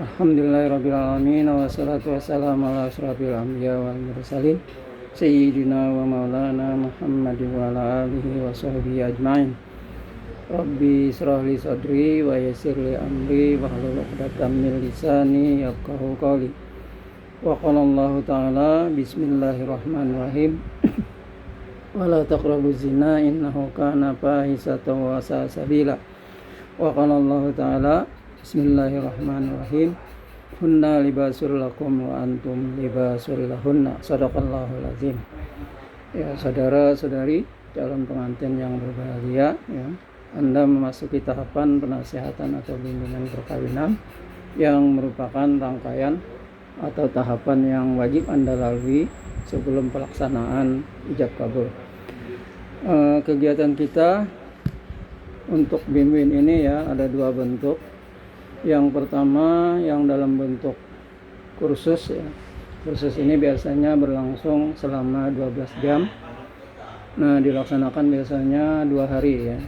Alhamdulillahirrabbilalamin. Wassalatu wassalamu ala asyrafil anbiya wal mursalin Sayyidina wa maulana Muhammadin wa ala alihi wa sahbihi ajma'in. Rabbi israhli sadri wa yassirli amri wahlul 'uqdatam min lisani yafqahu qawli. Wa qala Allah ta'ala bismillahirrahmanirrahim. Wa la taqrabu zina innahu kana fahisatan wa sa'a sabila. Wa qala Allah ta'ala bismillahirrahmanirrahim. Hunna libasul lakum wa antum libasul lahunna. Shadaqallahul azim. Ya, saudara-saudari calon pengantin yang berbahagia, ya. Anda memasuki tahapan penasihatan atau bimbingan perkawinan yang merupakan rangkaian atau tahapan yang wajib Anda lalui sebelum pelaksanaan ijab kabul. Kegiatan kita untuk bimbing ini ya ada dua bentuk. Yang pertama yang dalam bentuk kursus ya. Kursus ini biasanya berlangsung selama 12 jam. Nah, dilaksanakan biasanya 2 hari ya.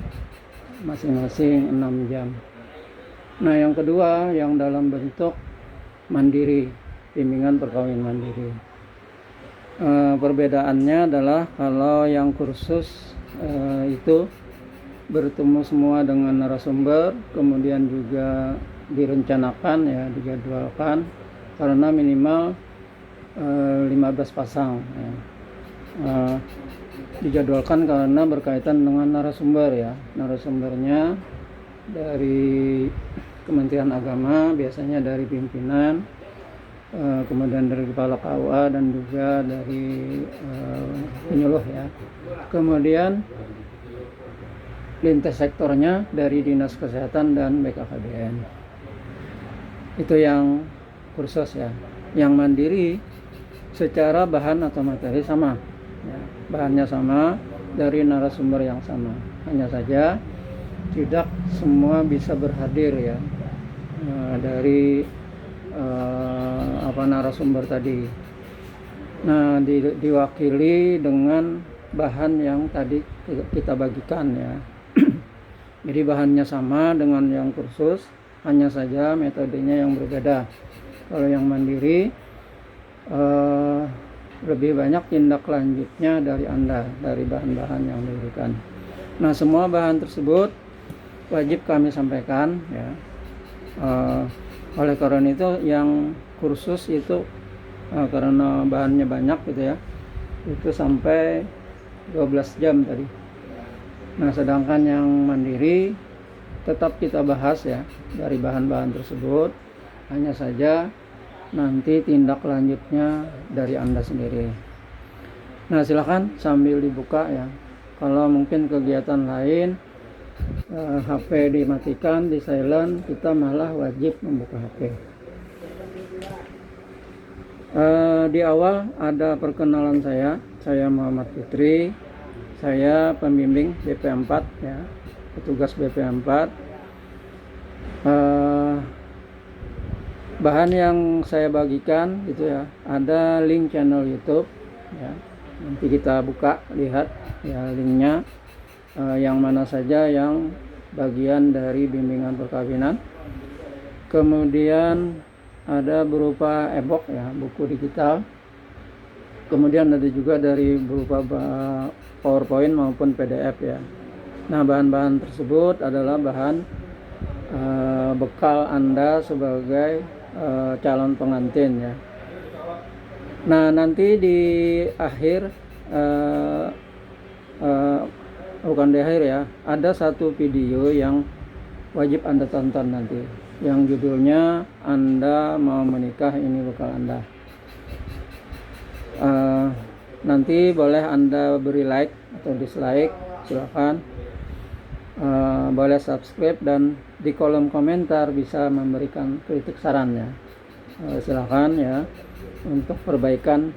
Masing-masing 6 jam. Nah, yang kedua yang dalam bentuk mandiri, bimbingan perkawinan mandiri. Perbedaannya adalah kalau yang kursus itu bertemu semua dengan narasumber, kemudian juga direncanakan ya, dijadwalkan karena minimal 15 pasang ya. Dijadwalkan karena berkaitan dengan narasumber ya. Narasumbernya dari Kementerian Agama, biasanya dari pimpinan, kemudian dari kepala KUA dan juga dari penyuluh ya. Kemudian lintas sektornya dari Dinas Kesehatan dan BKKBN. Itu yang kursus ya. Yang mandiri secara bahan atau materi sama ya. Bahannya sama, dari narasumber yang sama. Hanya saja tidak semua bisa berhadir ya, dari narasumber tadi. Nah, diwakili dengan bahan yang tadi kita bagikan ya. Jadi bahannya sama dengan yang kursus, hanya saja metodenya yang berbeda. Kalau yang mandiri lebih banyak tindak lanjutnya dari Anda, dari bahan-bahan yang diberikan. Nah, semua bahan tersebut wajib kami sampaikan ya. Oleh karena itu yang kursus itu karena bahannya banyak gitu ya, itu sampai 12 jam tadi. Nah, sedangkan yang mandiri tetap kita bahas ya dari bahan-bahan tersebut, hanya saja nanti tindak lanjutnya dari Anda sendiri. Nah, silakan sambil dibuka ya. Kalau mungkin kegiatan lain HP dimatikan, di silent, kita malah wajib membuka HP. Di awal ada perkenalan saya Muhammad Fitri. Saya pembimbing BP4 ya, petugas BP4. Bahan yang saya bagikan itu ya, ada link channel YouTube ya. Nanti kita buka, lihat ya linknya, yang mana saja yang bagian dari bimbingan perkawinan. Kemudian ada berupa e-book ya, buku digital. Kemudian ada juga dari berupa PowerPoint maupun PDF ya. Nah, bahan-bahan tersebut adalah bahan bekal Anda sebagai calon pengantin ya. Nah, nanti di akhir bukan di akhir ya, ada satu video yang wajib Anda tonton nanti, yang judulnya Anda Mau Menikah, Ini Bekal Anda. Nanti boleh Anda beri like atau dislike, silakan. Boleh subscribe dan di kolom komentar bisa memberikan kritik sarannya. Silakan ya untuk perbaikan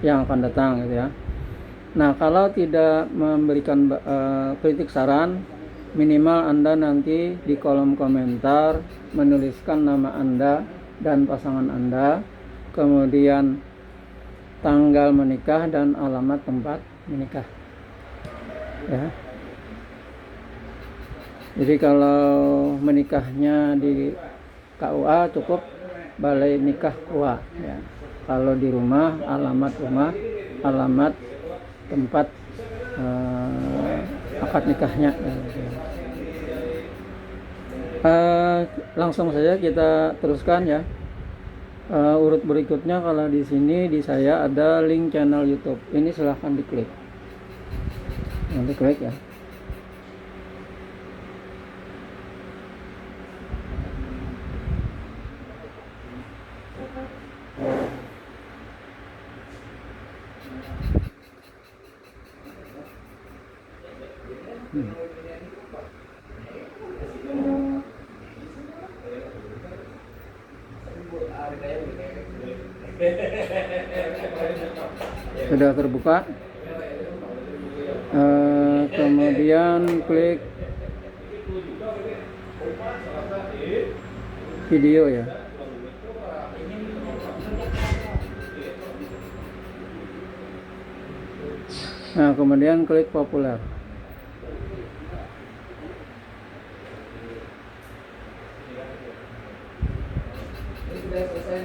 yang akan datang gitu ya. Nah, kalau tidak memberikan kritik saran, minimal Anda nanti di kolom komentar menuliskan nama Anda dan pasangan Anda, kemudian tanggal menikah dan alamat tempat menikah ya. Jadi kalau menikahnya di KUA cukup balai nikah KUA ya. Kalau di rumah, alamat tempat akad nikahnya. Langsung saja kita teruskan ya. Urut berikutnya, kalau di sini di saya ada link channel YouTube. Ini silahkan diklik. Nanti klik ya. Sudah terbuka. Kemudian klik video ya. Nah, kemudian klik populer.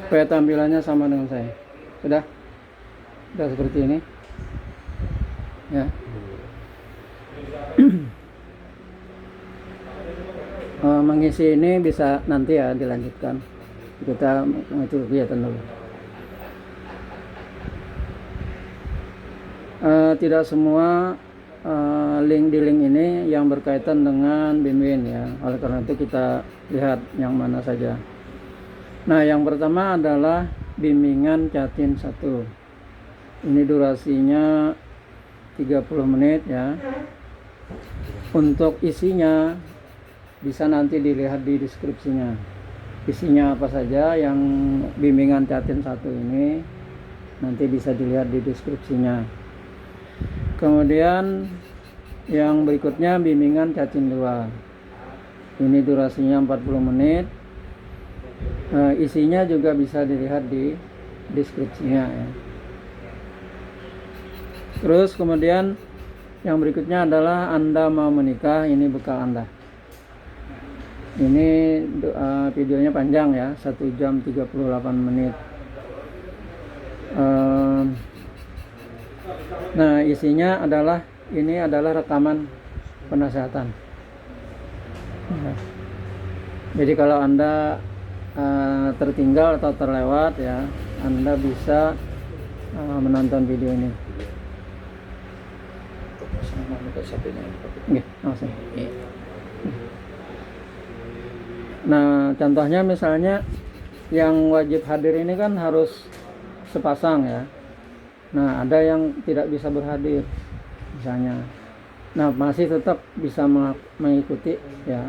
Supaya tampilannya sama dengan saya. Sudah seperti ini ya. Mengisi ini bisa nanti ya dilanjutkan. Kita mengikuti kegiatan dulu. Tidak semua link ini yang berkaitan dengan BIMWIN ya. Oleh karena itu kita lihat yang mana saja. Nah, yang pertama adalah bimbingan Catin 1. Ini durasinya 30 menit ya. Untuk isinya bisa nanti dilihat di deskripsinya. Isinya apa saja yang bimbingan Catin 1 ini nanti bisa dilihat di deskripsinya. Kemudian yang berikutnya bimbingan Catin 2. Ini durasinya 40 menit. Isinya juga bisa dilihat di deskripsinya ya. Terus kemudian yang berikutnya adalah Anda mau menikah, ini bekal Anda. Ini videonya panjang ya, 1 jam 38 menit. Nah, isinya adalah rekaman penasehatan. Jadi kalau Anda tertinggal atau terlewat ya, Anda bisa menonton video ini. Nah, contohnya misalnya yang wajib hadir ini kan harus sepasang ya. Nah, ada yang tidak bisa berhadir misalnya. Nah, masih tetap bisa mengikuti ya.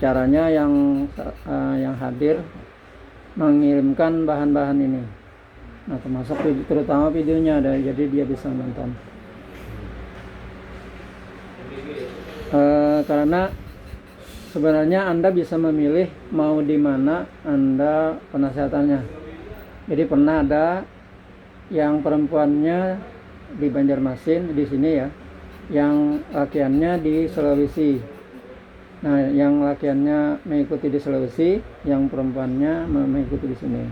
Caranya yang hadir mengirimkan bahan-bahan ini. Nah, termasuk terutama videonya ada, jadi dia bisa nonton. Karena sebenarnya Anda bisa memilih mau di mana Anda penasehatannya. Jadi pernah ada yang perempuannya di Banjarmasin di sini ya, yang lakiannya di Sulawesi. Nah, yang lakiannya mengikuti di Sulawesi, yang perempuannya mengikuti di sini.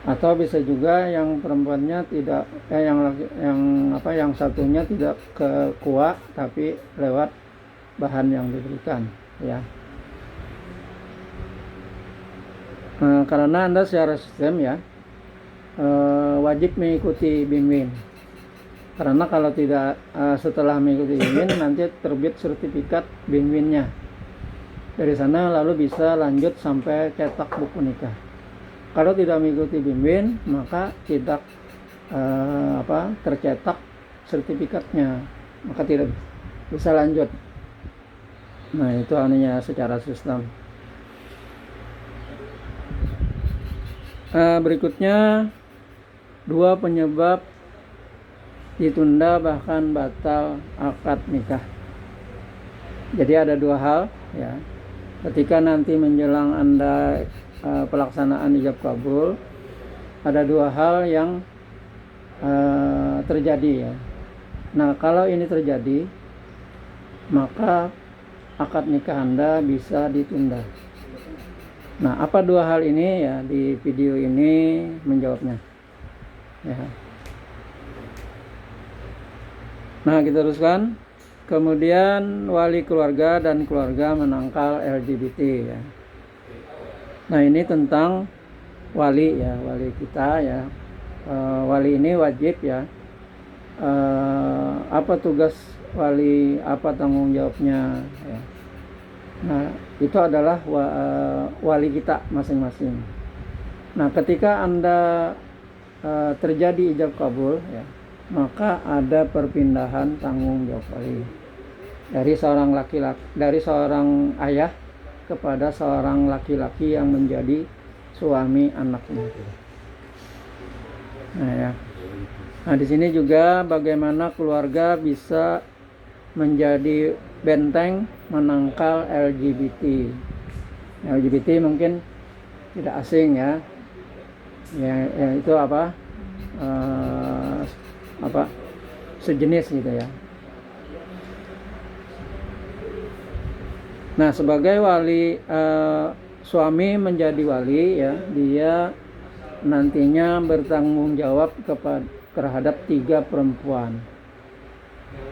Atau bisa juga yang perempuannya tidak, yang satunya tidak ke KUA tapi lewat bahan yang diberikan, ya. Karena Anda secara sistem ya wajib mengikuti BIMWIN. Karena kalau tidak setelah mengikuti BIMWIN nanti terbit sertifikat BIMWIN-nya. Dari sana lalu bisa lanjut sampai cetak buku nikah. Kalau tidak mengikuti BIMWIN maka tidak tercetak sertifikatnya, maka tidak bisa lanjut. Nah, itu anunya secara sistem. Berikutnya 2 penyebab ditunda bahkan batal akad nikah. Jadi ada 2 hal ya. Ketika nanti menjelang Anda pelaksanaan ijab kabul, ada 2 hal yang terjadi ya. Nah, kalau ini terjadi maka akad nikah Anda bisa ditunda. Nah, apa dua hal ini ya, di video ini menjawabnya ya. Nah, kita teruskan. Kemudian wali keluarga dan keluarga menangkal LGBT ya. Nah, ini tentang wali ya, wali kita ya. Wali ini wajib ya. Apa tugas wali, apa tanggung jawabnya ya. Nah, itu adalah wali kita masing-masing. Nah, ketika Anda terjadi ijab kabul ya, maka ada perpindahan tanggung jawab wali dari seorang laki-laki, dari seorang ayah kepada seorang laki-laki yang menjadi suami anaknya. Nah ya. Nah, di sini juga bagaimana keluarga bisa menjadi benteng menangkal LGBT. LGBT mungkin tidak asing ya. Ya itu apa? Sejenis gitu ya. Nah, sebagai wali, suami menjadi wali ya, dia nantinya bertanggung jawab terhadap 3 perempuan.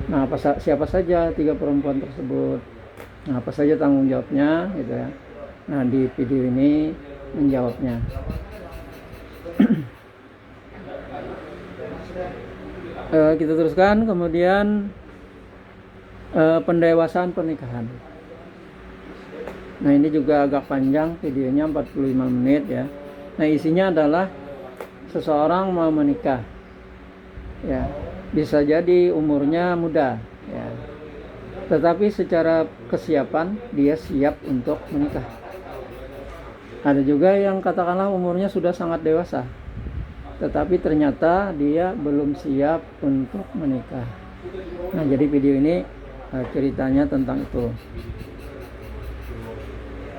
Nah, siapa saja 3 perempuan tersebut? Nah, apa saja tanggung jawabnya gitu ya. Nah, di video ini menjawabnya. Kita teruskan. Kemudian pendewasaan pernikahan. Nah, ini juga agak panjang videonya, 45 menit ya. Nah, isinya adalah seseorang mau menikah ya, bisa jadi umurnya muda ya, tetapi secara kesiapan dia siap untuk menikah. Ada juga yang katakanlah umurnya sudah sangat dewasa, tetapi ternyata dia belum siap untuk menikah. Nah, jadi video ini ceritanya tentang itu.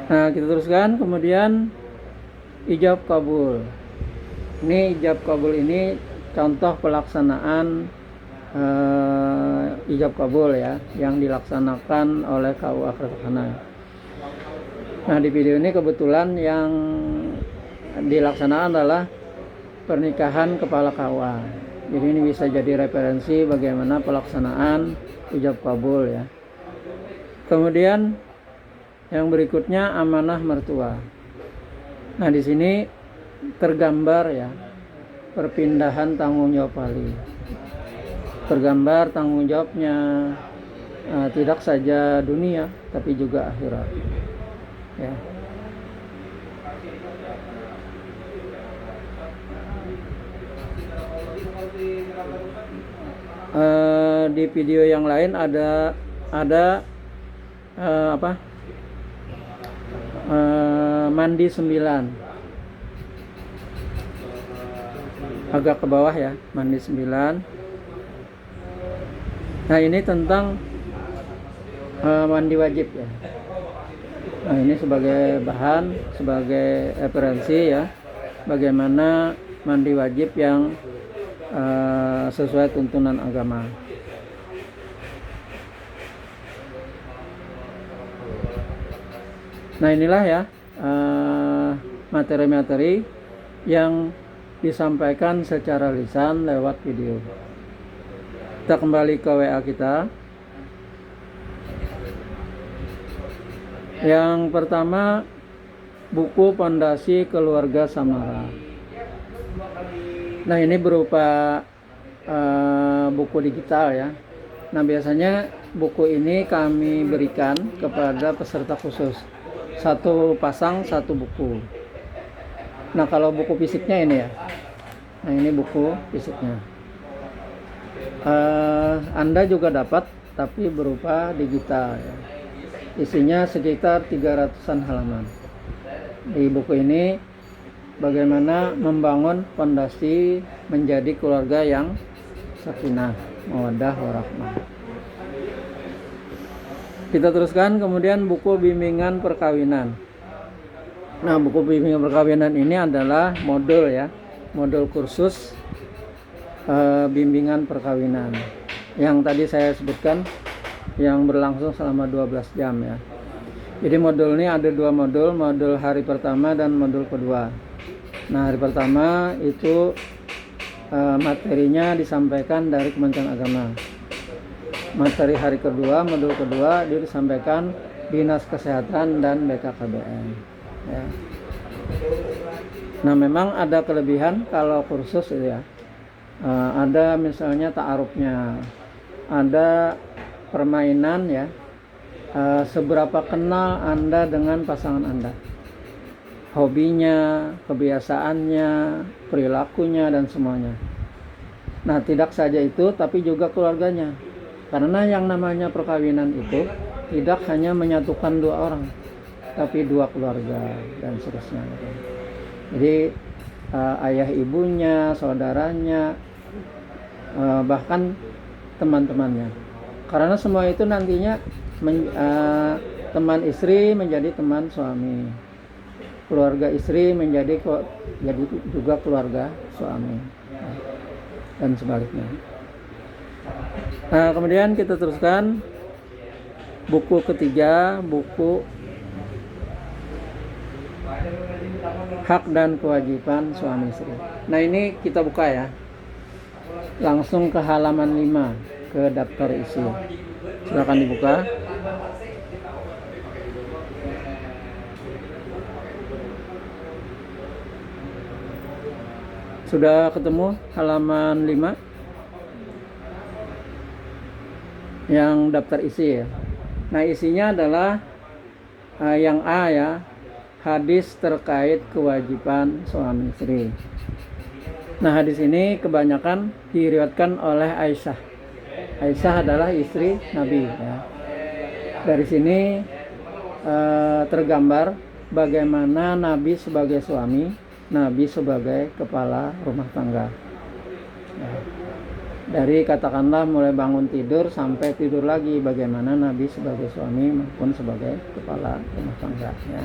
Nah, kita teruskan. Kemudian ijab kabul. Ini ijab kabul ini contoh pelaksanaan ijab kabul ya, yang dilaksanakan oleh KUA Kertakhana. Nah, di video ini kebetulan yang dilaksanakan adalah pernikahan kepala KUA. Jadi ini bisa jadi referensi bagaimana pelaksanaan ijab kabul ya. Kemudian yang berikutnya amanah mertua. Nah, di sini tergambar ya perpindahan tanggung jawab wali. Tergambar tanggung jawabnya tidak saja dunia tapi juga akhirat. Ya. Di video yang lain ada mandi 9. Agak ke bawah ya, mandi 9. Nah, ini tentang mandi wajib ya. Nah, ini sebagai bahan, sebagai referensi ya, bagaimana mandi wajib yang sesuai tuntunan agama. Nah, inilah ya materi-materi yang disampaikan secara lisan lewat video. Kita kembali ke WA kita. Yang pertama, buku Pondasi Keluarga Samara. Nah, ini berupa buku digital ya. Nah, biasanya buku ini kami berikan kepada peserta khusus. 1 pasang 1 buku. Nah, kalau buku fisiknya ini ya. Nah, ini buku fisiknya. Anda juga dapat, tapi berupa digital ya. Isinya sekitar 300-an halaman. Di buku ini bagaimana membangun fondasi menjadi keluarga yang sakinah, mawaddah, warahmah. Kita teruskan. Kemudian buku bimbingan perkawinan. Nah, buku bimbingan perkawinan ini adalah modul ya, modul kursus bimbingan perkawinan yang tadi saya sebutkan yang berlangsung selama 12 jam ya. Jadi modul ini ada 2 modul, modul hari pertama dan modul kedua. Nah, hari pertama itu materinya disampaikan dari Kementerian Agama. Materi hari kedua, modul kedua dia disampaikan Dinas Kesehatan dan BKKBN ya. Nah, memang ada kelebihan kalau kursus itu ya. Ada misalnya ta'arufnya, ada permainan ya. Seberapa kenal Anda dengan pasangan Anda, hobinya, kebiasaannya, perilakunya, dan semuanya. Nah, tidak saja itu, tapi juga keluarganya. Karena yang namanya perkawinan itu tidak hanya menyatukan 2 orang, tapi 2 keluarga dan seterusnya. Jadi ayah ibunya, saudaranya, bahkan teman-temannya. Karena semua itu nantinya teman istri menjadi teman suami, keluarga istri menjadi juga keluarga suami, dan sebaliknya. Nah, kemudian kita teruskan buku ketiga, buku Hak dan Kewajiban Suami Istri. Nah, ini kita buka ya, langsung ke halaman 5, ke daftar isi. Silakan dibuka. Sudah ketemu halaman 5 yang daftar isi ya. Nah, isinya adalah yang A ya, hadis terkait kewajiban suami istri. Nah, hadis ini kebanyakan diriwayatkan oleh Aisyah. Aisyah adalah istri Nabi ya. Dari sini tergambar bagaimana Nabi sebagai suami, Nabi sebagai kepala rumah tangga ya. Dari katakanlah mulai bangun tidur sampai tidur lagi, bagaimana Nabi sebagai suami maupun sebagai kepala rumah tangga ya.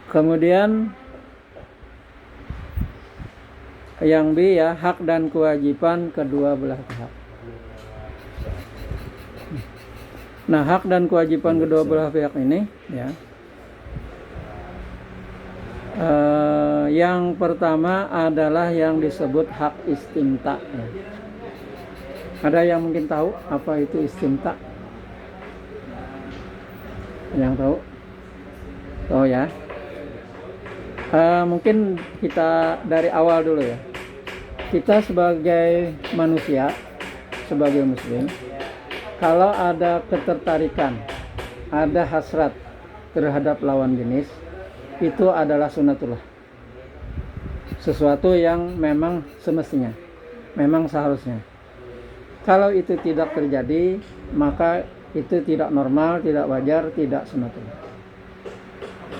Kemudian yang B ya, hak dan kewajiban kedua belah pihak. Nah, hak dan kewajiban kedua belah pihak ini ya, yang pertama adalah yang disebut hak istimta ya. Ada yang mungkin tahu apa itu istimta? Yang tahu? Tahu ya. Mungkin kita dari awal dulu ya. Kita sebagai manusia, sebagai muslim, kalau ada ketertarikan, ada hasrat terhadap lawan jenis, itu adalah sunatullah. Sesuatu yang memang semestinya, memang seharusnya. Kalau itu tidak terjadi, maka itu tidak normal, tidak wajar, tidak sunatullah.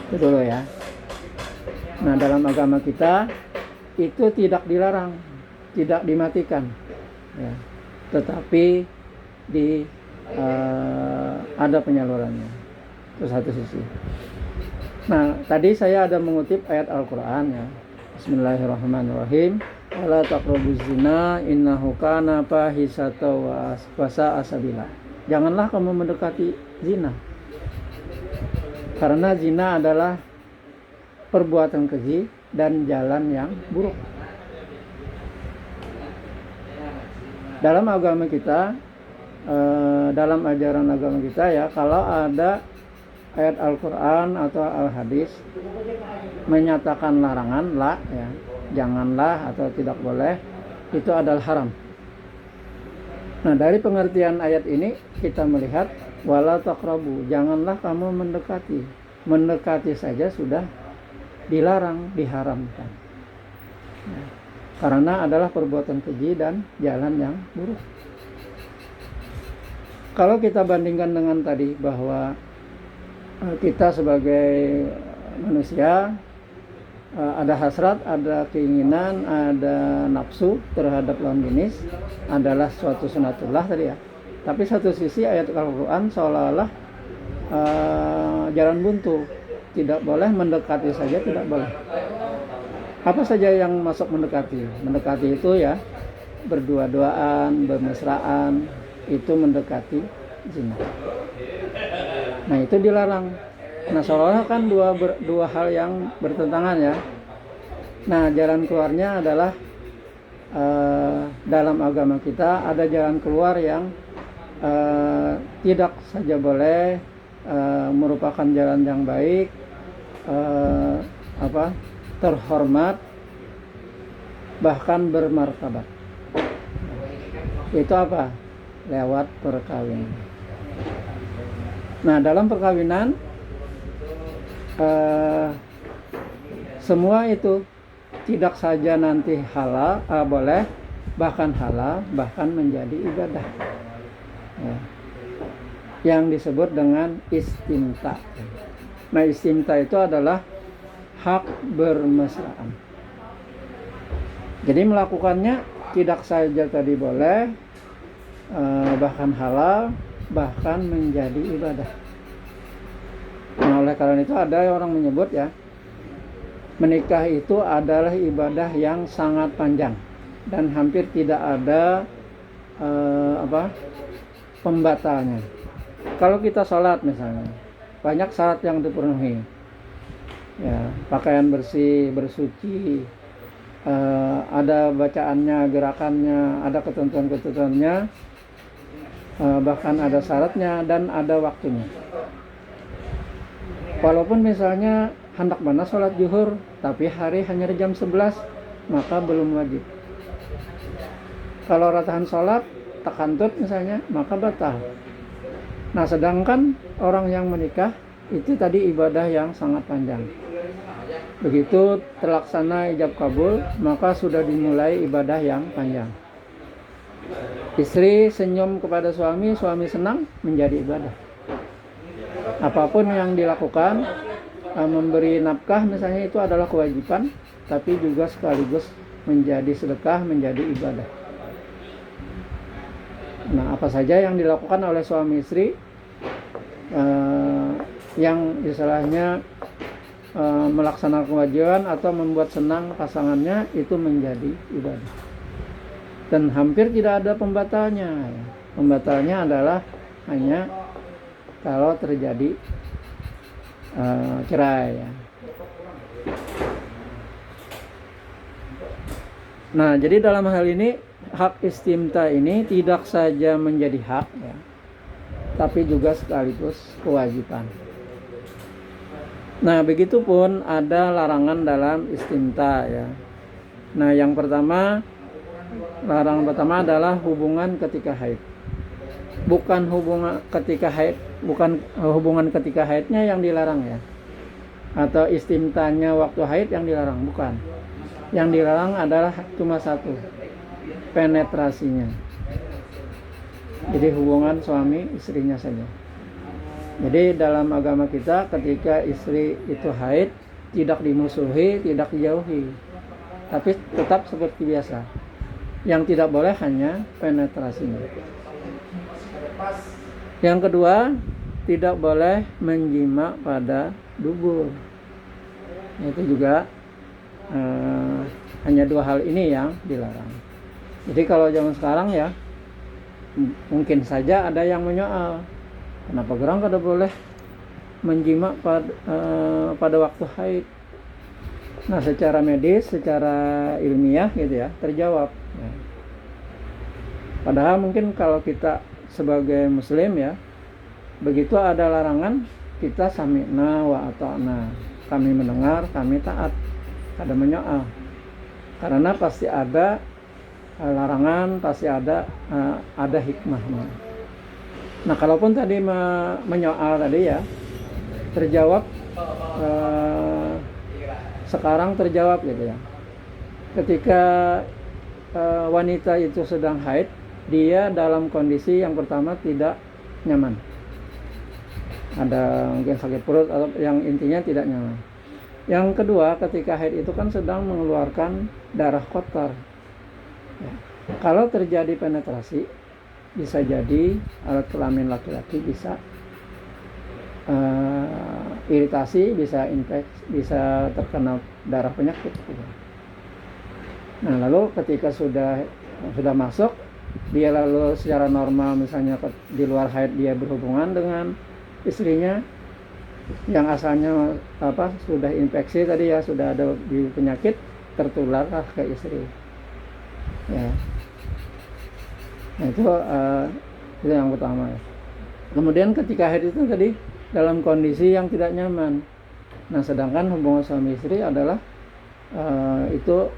Itu dulu ya. Nah, dalam agama kita itu tidak dilarang, tidak dimatikan ya. Tetapi ada penyalurannya. Itu satu sisi. Nah, tadi saya ada mengutip ayat Al-Quran ya. Bismillahirrahmanirrahim. Wala taqrabuz zina innahu kana fahisatan wa sa'a sabila. Janganlah kamu mendekati zina. Karena zina adalah perbuatan keji dan jalan yang buruk. Dalam agama kita, dalam ajaran agama kita ya, kalau ada ayat Al-Quran atau Al-Hadis menyatakan larangan, la ya, janganlah atau tidak boleh, itu adalah haram. Nah, dari pengertian ayat ini kita melihat wala taqrabu, janganlah kamu mendekati. Mendekati saja sudah dilarang, diharamkan ya, karena adalah perbuatan keji dan jalan yang buruk. Kalau kita bandingkan dengan tadi bahwa kita sebagai manusia ada hasrat, ada keinginan, ada nafsu terhadap lawan jenis, adalah suatu sunatullah tadi ya. Tapi satu sisi ayat Al-Quran seolah-olah jalan buntu. Tidak boleh mendekati saja, tidak boleh. Apa saja yang masuk mendekati? Mendekati itu ya, berdua-duaan, bermesraan, itu mendekati zina. Nah itu dilarang. Nah seolah-olah kan dua hal yang bertentangan ya. Nah jalan keluarnya adalah dalam agama kita ada jalan keluar yang tidak saja boleh, merupakan jalan yang baik, terhormat, bahkan bermartabat. Itu apa? Lewat perkawinan. Nah dalam perkawinan semua itu tidak saja nanti halal, boleh, bahkan halal, bahkan menjadi ibadah ya. Yang disebut dengan istimta. Nah istimta itu adalah hak bermesraan. Jadi melakukannya tidak saja tadi boleh, bahkan halal, bahkan menjadi ibadah. Nah oleh karena itu ada orang menyebut ya, menikah itu adalah ibadah yang sangat panjang dan hampir tidak ada pembatalnya. Kalau kita sholat misalnya, banyak syarat yang dipenuhi. Ya, pakaian bersih, bersuci, ada bacaannya, gerakannya, ada ketentuan-ketentuannya, bahkan ada syaratnya dan ada waktunya. Walaupun misalnya hendak mana sholat zuhur, tapi hari hanya jam 11, maka belum wajib. Kalau ratahan sholat, takantut misalnya, maka batal. Nah sedangkan orang yang menikah, itu tadi ibadah yang sangat panjang. Begitu terlaksana ijab kabul, maka sudah dimulai ibadah yang panjang. Istri senyum kepada suami, suami senang, menjadi ibadah. Apapun yang dilakukan, memberi nafkah misalnya itu adalah kewajiban, tapi juga sekaligus menjadi sedekah, menjadi ibadah. Nah apa saja yang dilakukan oleh suami istri yang istilahnya melaksanakan kewajiban atau membuat senang pasangannya, itu menjadi ibadah. Dan hampir tidak ada pembatalnya. Pembatalnya adalah hanya kalau terjadi cerai ya. Nah jadi dalam hal ini hak istimta ini tidak saja menjadi hak ya, tapi juga sekaligus kewajiban. Nah begitupun ada larangan dalam istimta ya. Nah yang pertama, larangan pertama adalah hubungan ketika haid. Bukan hubungan ketika haid, bukan hubungan ketika haidnya yang dilarang ya, atau istimtanya waktu haid yang dilarang, bukan. Yang dilarang adalah cuma satu, penetrasinya. Jadi hubungan suami istrinya saja. Jadi dalam agama kita ketika istri itu haid, tidak dimusuhi, tidak dijauhi, tapi tetap seperti biasa. Yang tidak boleh hanya penetrasinya. Yang kedua, tidak boleh menjima pada dubur. Itu juga hanya dua hal ini yang dilarang. Jadi kalau zaman sekarang ya, mungkin saja ada yang menyoal, kenapa gerang kada boleh menjima pada waktu haid. Nah secara medis, secara ilmiah gitu ya, terjawab ya. Padahal mungkin kalau kita sebagai muslim ya, begitu ada larangan, kita sami'na wa ata'na, kami mendengar, kami taat, kada menyoal. Karena pasti ada larangan, pasti ada hikmahnya. Nah kalaupun tadi menyoal tadi ya, terjawab, sekarang terjawab gitu ya. Ketika wanita itu sedang haid, dia dalam kondisi yang pertama tidak nyaman, ada mungkin sakit perut atau yang intinya tidak nyaman. Yang kedua, ketika haid itu kan sedang mengeluarkan darah kotor ya. Kalau terjadi penetrasi, bisa jadi alat kelamin laki-laki bisa iritasi, bisa infeksi, bisa terkena darah penyakit. Nah lalu ketika sudah sudah masuk, dia lalu secara normal misalnya di luar haid dia berhubungan dengan istrinya yang asalnya sudah infeksi tadi ya, sudah ada di penyakit, tertularlah ke istri ya. Nah itu yang pertama ya. Kemudian ketika haid itu tadi dalam kondisi yang tidak nyaman. Nah sedangkan hubungan suami istri adalah itu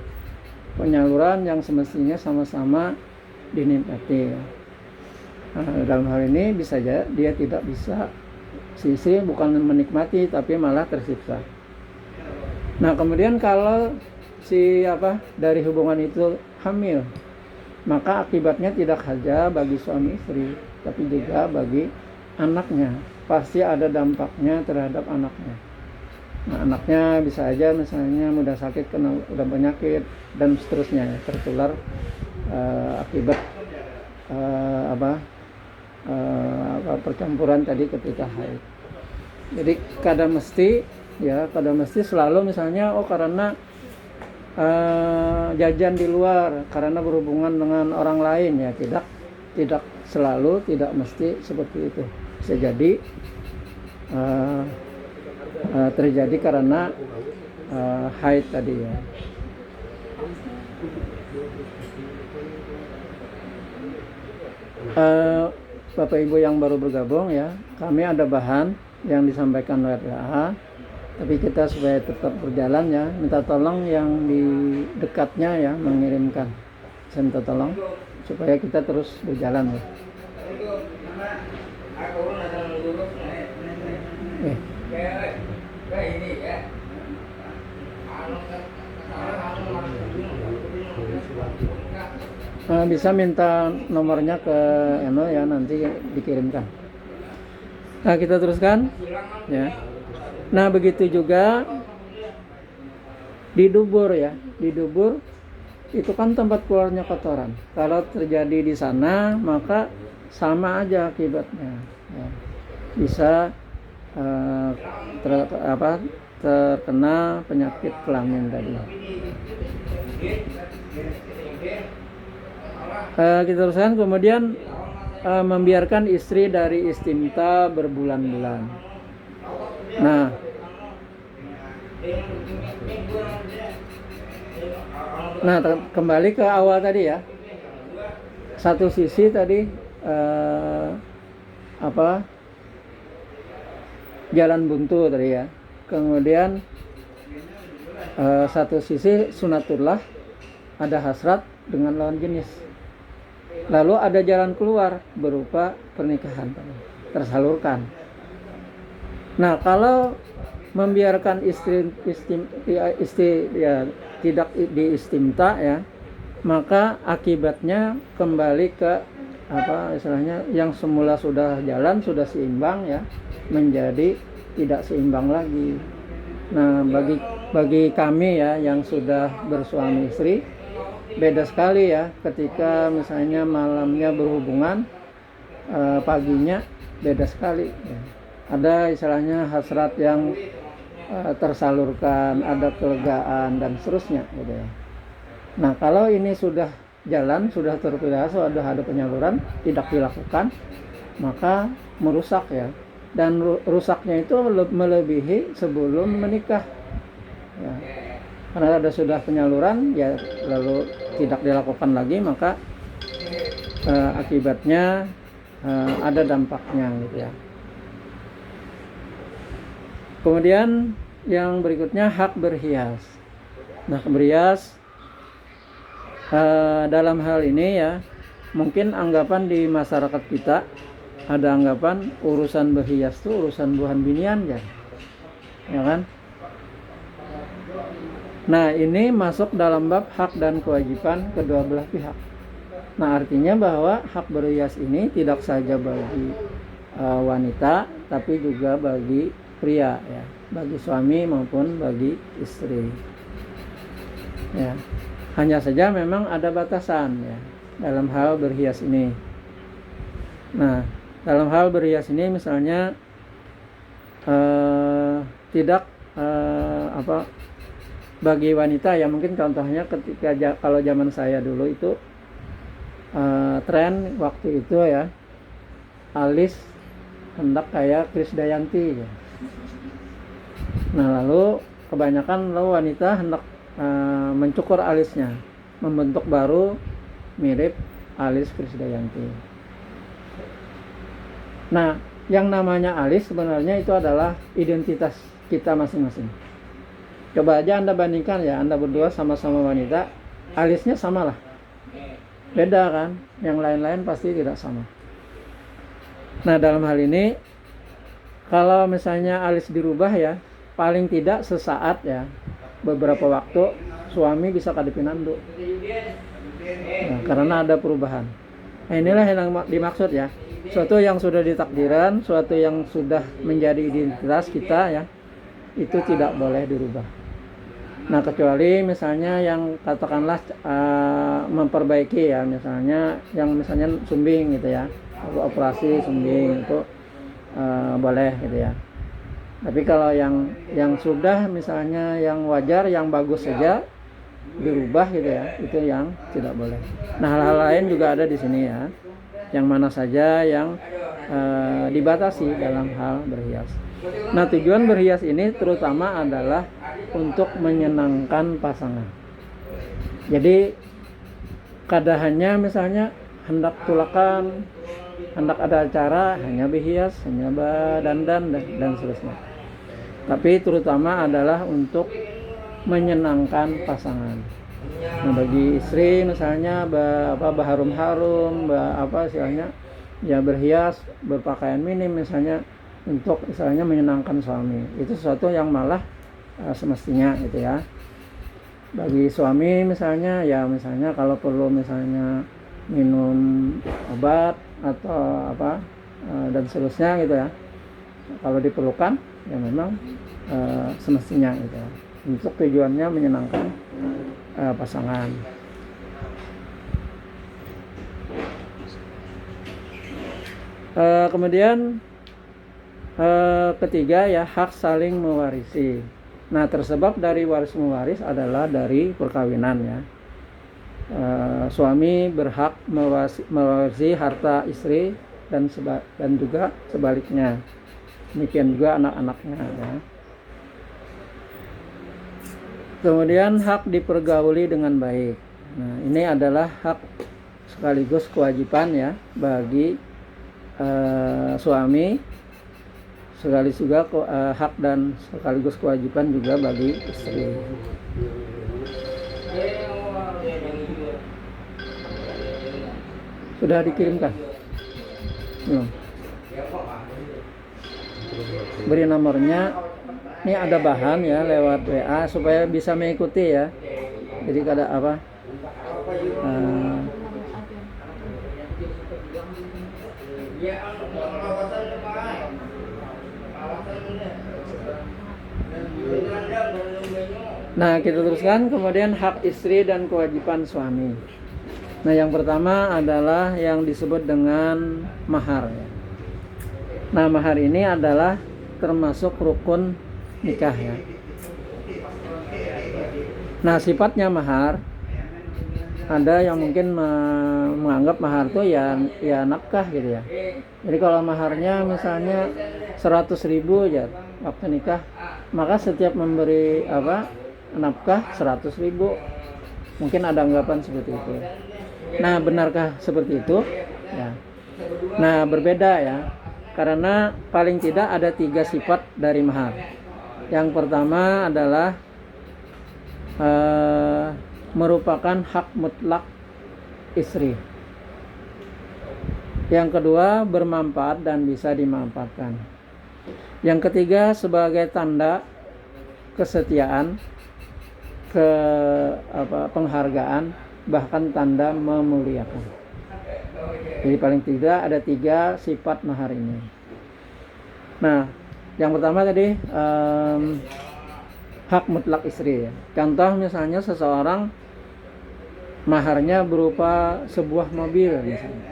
penyaluran yang semestinya sama-sama dinikmati ya. Dalam hal ini bisa aja dia tidak bisa, si istri bukan menikmati tapi malah tersiksa. Nah kemudian kalau dari hubungan itu hamil, maka akibatnya tidak saja bagi suami istri tapi juga bagi anaknya, pasti ada dampaknya terhadap anaknya. Nah anaknya bisa aja misalnya mudah sakit, kena udah penyakit dan seterusnya ya, tertular akibat percampuran tadi ketika haid. Jadi kadang mesti selalu misalnya karena jajan di luar, karena berhubungan dengan orang lain ya, tidak selalu, tidak mesti seperti itu. Bisa jadi terjadi karena haid tadi ya. Bapak Ibu yang baru bergabung ya, kami ada bahan yang disampaikan oleh RAA, tapi kita supaya tetap berjalan ya, minta tolong yang di dekatnya ya mengirimkan. Saya minta tolong supaya kita terus berjalan ya. Bisa minta nomornya ke Eno ya, nanti dikirimkan. Nah kita teruskan ya. Nah begitu juga di dubur ya, di dubur itu kan tempat keluarnya kotoran. Kalau terjadi di sana maka sama aja akibatnya ya. Bisa terkena penyakit kelamin tadi. Kita teruskan. Kemudian membiarkan istri dari istimta berbulan-bulan. Nah kembali ke awal tadi ya. Satu sisi tadi jalan buntu tadi ya. Kemudian satu sisi sunatullah, ada hasrat dengan lawan jenis. Lalu ada jalan keluar berupa pernikahan tersalurkan. Nah kalau membiarkan istri ya tidak diistimta ya, maka akibatnya kembali ke istilahnya yang semula sudah jalan, sudah seimbang ya, menjadi tidak seimbang lagi. Nah bagi kami ya yang sudah bersuami istri, beda sekali ya ketika misalnya malamnya berhubungan, paginya beda sekali ya. Ada istilahnya hasrat yang tersalurkan, ada kelegaan dan seterusnya gitu ya. Nah kalau ini sudah jalan, sudah terbiasa, sudah ada penyaluran, tidak dilakukan, maka merusak ya. Dan rusaknya itu melebihi sebelum menikah ya. Karena ada sudah penyaluran ya, lalu tidak dilakukan lagi, maka akibatnya ada dampaknya gitu ya. Kemudian yang berikutnya hak berhias. Nah berhias dalam hal ini ya, mungkin anggapan di masyarakat kita ada anggapan urusan berhias itu urusan buhan binian ya kan. Nah ini masuk dalam bab hak dan kewajiban kedua belah pihak. Nah artinya bahwa hak berhias ini tidak saja bagi wanita, tapi juga bagi pria ya, bagi suami maupun bagi istri ya. Hanya saja memang ada batasan ya dalam hal berhias ini. Nah dalam hal berhias ini misalnya tidak bagi wanita ya, mungkin contohnya ketika kalau zaman saya dulu itu tren waktu itu ya, alis hendak kayak Krisdayanti ya. Nah lalu kebanyakan wanita hendak mencukur alisnya, membentuk baru mirip alis Krisdayanti. Nah yang namanya alis sebenarnya itu adalah identitas kita masing-masing. Coba aja Anda bandingkan ya, Anda berdua sama-sama wanita, alisnya sama lah, beda kan, yang lain-lain pasti tidak sama. Nah dalam hal ini kalau misalnya alis dirubah ya, paling tidak sesaat ya, beberapa waktu suami bisa kadepin anduk. Nah, karena ada perubahan. Nah, inilah yang dimaksud ya, suatu yang sudah ditakdirkan, suatu yang sudah menjadi identitas kita ya, itu tidak boleh dirubah. Nah kecuali misalnya yang katakanlah memperbaiki ya, misalnya sumbing gitu ya, operasi sumbing itu boleh gitu ya. Tapi kalau yang sudah misalnya yang wajar, yang bagus saja dirubah gitu ya, itu yang tidak boleh. Nah hal-hal lain juga ada di sini ya, yang mana saja yang dibatasi dalam hal berhias. Nah tujuan berhias ini terutama adalah untuk menyenangkan pasangan. Jadi kadahannya misalnya hendak tulakan, hendak ada acara, hanya berhias, hanya dandan dan seterusnya. Tapi terutama adalah untuk menyenangkan pasangan. Nah, bagi istri misalnya berharum-harum, istilahnya ya berhias, berpakaian minim misalnya untuk misalnya menyenangkan suami. Itu sesuatu yang malah semestinya gitu ya. Bagi suami misalnya ya, misalnya kalau perlu misalnya minum obat atau dan seterusnya gitu ya, kalau diperlukan ya memang semestinya gitu ya, untuk tujuannya menyenangkan pasangan. Kemudian ketiga ya, hak saling mewarisi. Nah tersebab dari waris mewaris adalah dari perkawinan ya. Suami berhak mewarisi harta istri dan juga sebaliknya. Demikian juga anak-anaknya ya. Kemudian hak dipergauli dengan baik. Nah ini adalah hak sekaligus kewajiban ya bagi suami, sekaligus juga hak dan sekaligus kewajiban juga bagi istri. Sudah dikirimkan? Beri nomornya. Ini ada bahan ya lewat WA supaya bisa mengikuti ya. Jadi kada Nah kita teruskan. Kemudian hak istri dan kewajiban suami. Nah yang pertama adalah yang disebut dengan mahar ya. Nah mahar ini adalah termasuk rukun nikah ya. Nah sifatnya mahar, ada yang mungkin menganggap mahar itu ya nafkah gitu ya. Jadi kalau maharnya misalnya 100.000 ya waktu nikah, maka setiap memberi nafkah 100.000. Mungkin ada anggapan seperti itu. Nah benarkah seperti itu ya? Nah berbeda ya, karena paling tidak ada 3 sifat dari mahar. Yang pertama adalah merupakan hak mutlak istri. Yang kedua bermanfaat dan bisa dimanfaatkan. Yang ketiga sebagai tanda kesetiaan, penghargaan, bahkan tanda memuliakan. Jadi paling tidak ada 3 sifat mahar ini. Nah yang pertama tadi hak mutlak istri ya. Contoh misalnya seseorang maharnya berupa sebuah mobil misalnya.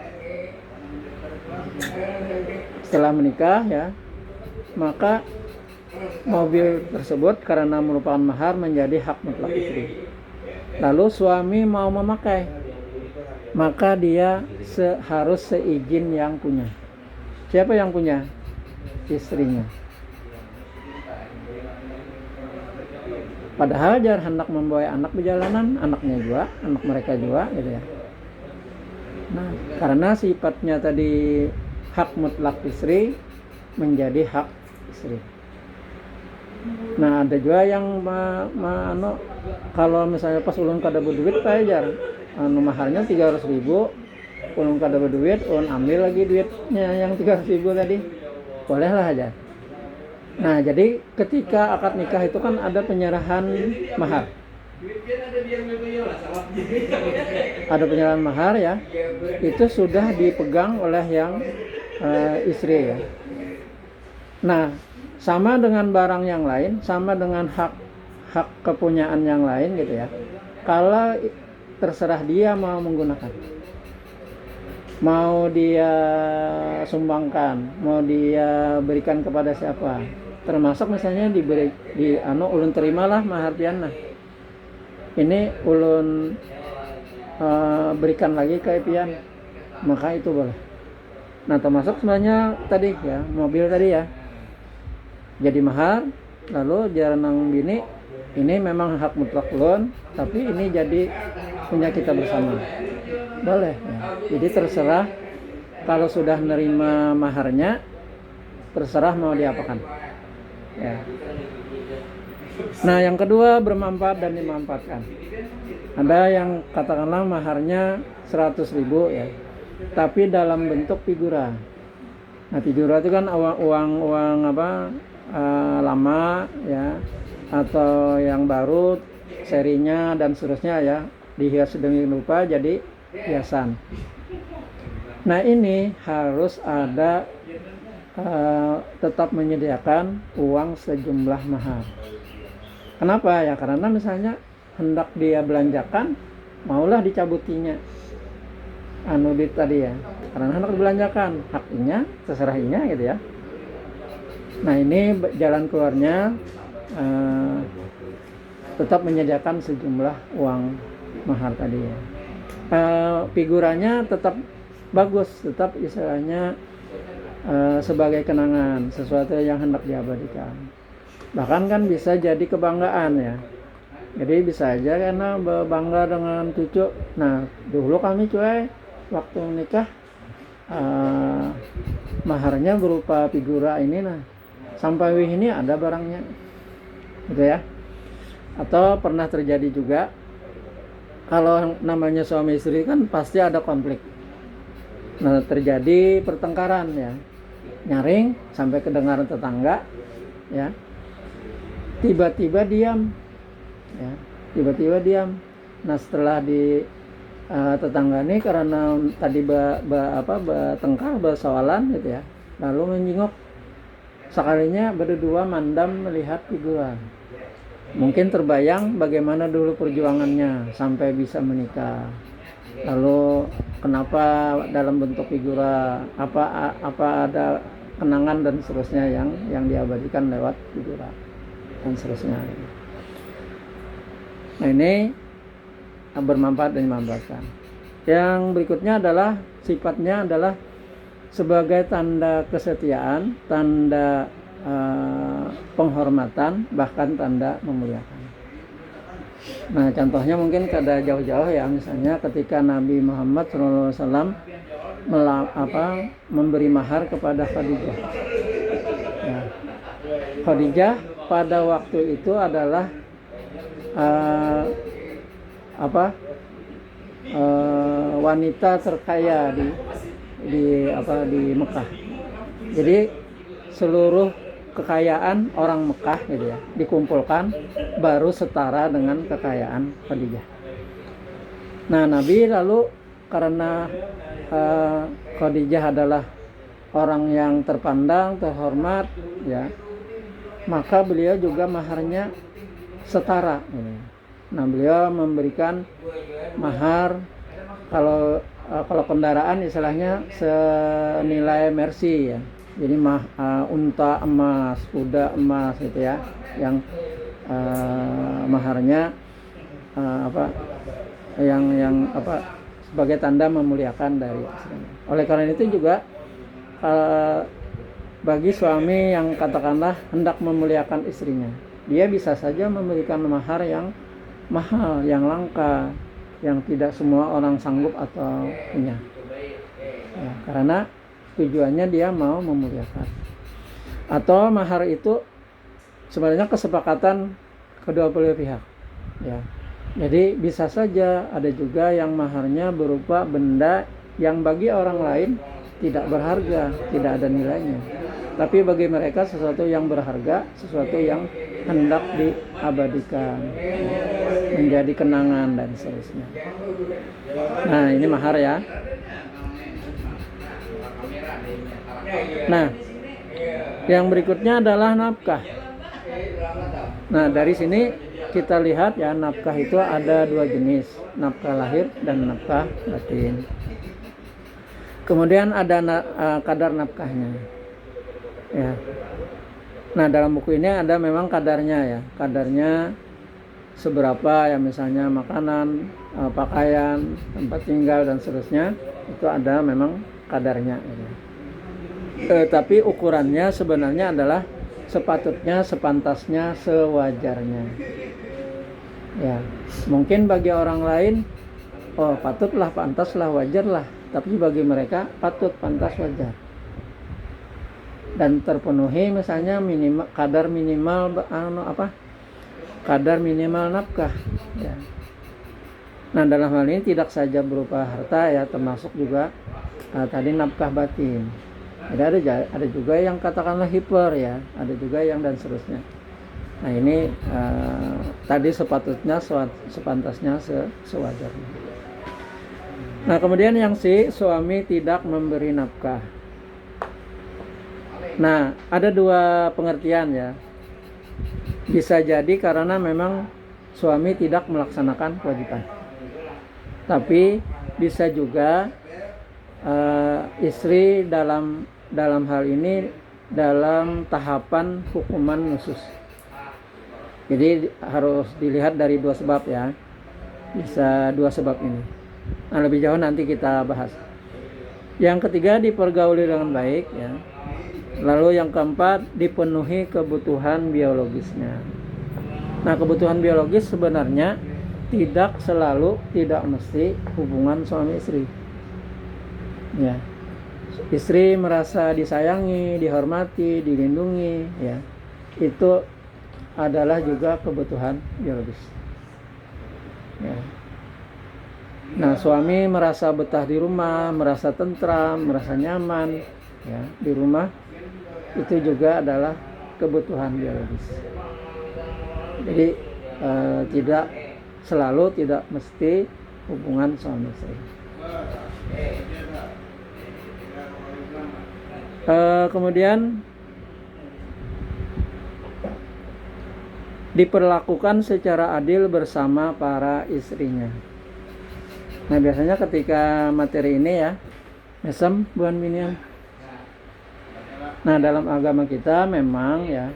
Setelah menikah ya, maka mobil tersebut karena merupakan mahar menjadi hak mutlak istri. Lalu suami mau memakai, maka dia harus seizin yang punya. Siapa yang punya? Istrinya. Padahal dia hendak membawa anak perjalanan, anaknya juga, anak mereka juga, gitu ya. Nah, karena sifatnya tadi hak mutlak istri menjadi hak istri. Nah, ada juga yang kalau misalnya pas ulun kada berduit pajar, maharnya 300.000, ulun kada berduit, ulun ambil lagi duitnya yang 300.000 tadi, bolehlah aja. Nah, jadi ketika akad nikah itu kan ada penyerahan mahar. Ada penyerahan mahar ya, itu sudah dipegang oleh yang istri ya. Nah, sama dengan barang yang lain, sama dengan hak kepunyaan yang lain gitu ya. Kalau terserah dia mau menggunakan, mau dia sumbangkan, mau dia berikan kepada siapa. Termasuk misalnya ulun terimalah mahar pian. Ini ulun berikan lagi ke pian, maka itu boleh. Nah, termasuk sebenarnya tadi ya, mobil tadi ya. Jadi mahar, lalu jaranang bini, ini memang hak mutlak ulun, tapi ini jadi punya kita bersama. Boleh ya. Jadi terserah, kalau sudah nerima maharnya, terserah mau diapakan ya. Nah, yang kedua, bermanfaat dan dimanfaatkan. Ada yang katakanlah maharnya 100.000 ya, tapi dalam bentuk figura. Nah, figura itu kan uang lama ya, atau yang baru serinya dan seterusnya ya, dihias sedemikian rupa jadi hiasan. Nah, ini harus ada tetap menyediakan uang sejumlah mahar. Kenapa ya? Karena misalnya hendak dia belanjakan, maulah dicabutinya duit tadi ya, karena hendak dibelanjakan, haknya terserah inya gitu ya. Nah, ini jalan keluarnya tetap menyediakan sejumlah uang mahar tadi ya. Figuranya tetap bagus, tetap istilahnya sebagai kenangan, sesuatu yang hendak diabadikan. Bahkan kan bisa jadi kebanggaan ya. Jadi bisa aja karena bangga dengan cucu. Nah, dulu kami cuy waktu nikah maharnya berupa figura ini, nah sampai ini ada barangnya gitu ya. Atau pernah terjadi juga, kalau namanya suami istri kan pasti ada konflik. Nah, terjadi pertengkaran ya, nyaring sampai kedengaran tetangga ya, tiba-tiba diam ya, tiba-tiba diam. Nah, setelah di tetangga ini karena tadi bertengkar, bersoalan gitu ya, lalu menjenguk, sekalinya berdua mandam melihat figura. Mungkin terbayang bagaimana dulu perjuangannya sampai bisa menikah. Lalu kenapa dalam bentuk figura, apa ada kenangan dan seterusnya yang diabadikan lewat figura dan seterusnya. Nah, ini bermanfaat dan dimanfaatkan. Yang berikutnya adalah sifatnya adalah sebagai tanda kesetiaan, tanda penghormatan, bahkan tanda memuliakan. Nah, contohnya mungkin kada jauh-jauh ya, misalnya ketika Nabi Muhammad SAW memberi mahar kepada Khadijah. Ya. Khadijah pada waktu itu adalah wanita terkaya di Mekah. Jadi seluruh kekayaan orang Mekah gitu ya dikumpulkan, baru setara dengan kekayaan Khadijah. Nah, Nabi lalu karena Khadijah adalah orang yang terpandang, terhormat ya, maka beliau juga maharnya setara gitu. Nah, beliau memberikan mahar, kalau kendaraan istilahnya senilai Mercy ya. Jadi unta emas, kuda emas gitu ya, yang maharnya sebagai tanda memuliakan dari istrinya. Oleh karena itu juga bagi suami yang katakanlah hendak memuliakan istrinya, dia bisa saja memberikan mahar yang mahal, yang langka, yang tidak semua orang sanggup atau punya. Ya, karena tujuannya dia mau memuliakan. Atau mahar itu sebenarnya kesepakatan kedua belah pihak. Ya. Jadi bisa saja ada juga yang maharnya berupa benda yang bagi orang lain tidak berharga, tidak ada nilainya. Tapi bagi mereka sesuatu yang berharga, sesuatu yang hendak diabadikan, menjadi kenangan dan seterusnya. Nah, ini mahar ya. Nah, yang berikutnya adalah nafkah. Nah, dari sini kita lihat ya, nafkah itu ada dua jenis, nafkah lahir dan nafkah batin. Kemudian ada kadar nafkahnya. Ya. Nah, dalam buku ini ada memang kadarnya ya, kadarnya seberapa ya, misalnya makanan, pakaian, tempat tinggal dan seterusnya, itu ada memang kadarnya. Ya. Tapi ukurannya sebenarnya adalah sepatutnya, sepantasnya, sewajarnya. Ya, mungkin bagi orang lain, oh patutlah, pantaslah, wajarlah. Tapi bagi mereka patut, pantas, wajar. Dan terpenuhi misalnya minimal kadar minimal kadar minimal nafkah. Ya. Nah, dalam hal ini tidak saja berupa harta ya, termasuk juga tadi nafkah batin. Jadi ada juga yang katakanlah hiper ya, ada juga yang dan seterusnya. Nah, ini tadi sepatutnya, sepantasnya, sewajarnya. Nah, kemudian yang suami tidak memberi nafkah. Nah, ada dua pengertian ya. Bisa jadi karena memang suami tidak melaksanakan kewajiban. Tapi bisa juga istri dalam hal ini dalam tahapan hukuman khusus. Jadi harus dilihat dari dua sebab ya. Bisa dua sebab ini. Nah, lebih jauh nanti kita bahas. Yang ketiga, dipergauli dengan baik ya. Lalu yang keempat, dipenuhi kebutuhan biologisnya. Nah, kebutuhan biologis sebenarnya tidak selalu, tidak mesti hubungan suami istri. Ya. Istri merasa disayangi, dihormati, dilindungi, ya. Itu adalah juga kebutuhan biologis. Ya. Nah, suami merasa betah di rumah, merasa tentram, merasa nyaman, ya, di rumah, itu juga adalah kebutuhan biologis. Jadi tidak selalu, tidak mesti hubungan suami istri. Kemudian diperlakukan secara adil bersama para istrinya. Nah, biasanya ketika materi ini ya, mesem buan minian. Nah, dalam agama kita memang ya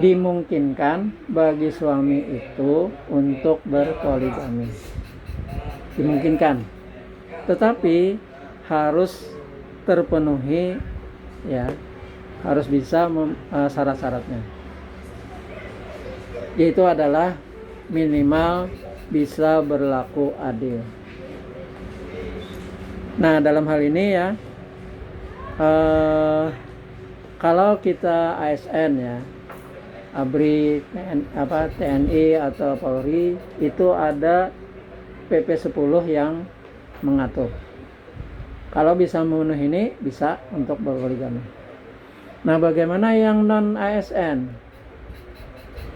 dimungkinkan bagi suami itu untuk berpoligami. Dimungkinkan. Tetapi harus terpenuhi ya, harus bisa syarat-syaratnya. Yaitu adalah minimal bisa berlaku adil. Nah, dalam hal ini ya, kalau kita ASN ya, ABRI, TNI atau Polri, itu ada PP 10 yang mengatur. Kalau bisa memenuhi ini, bisa untuk berpoligami. Nah, bagaimana yang non ASN?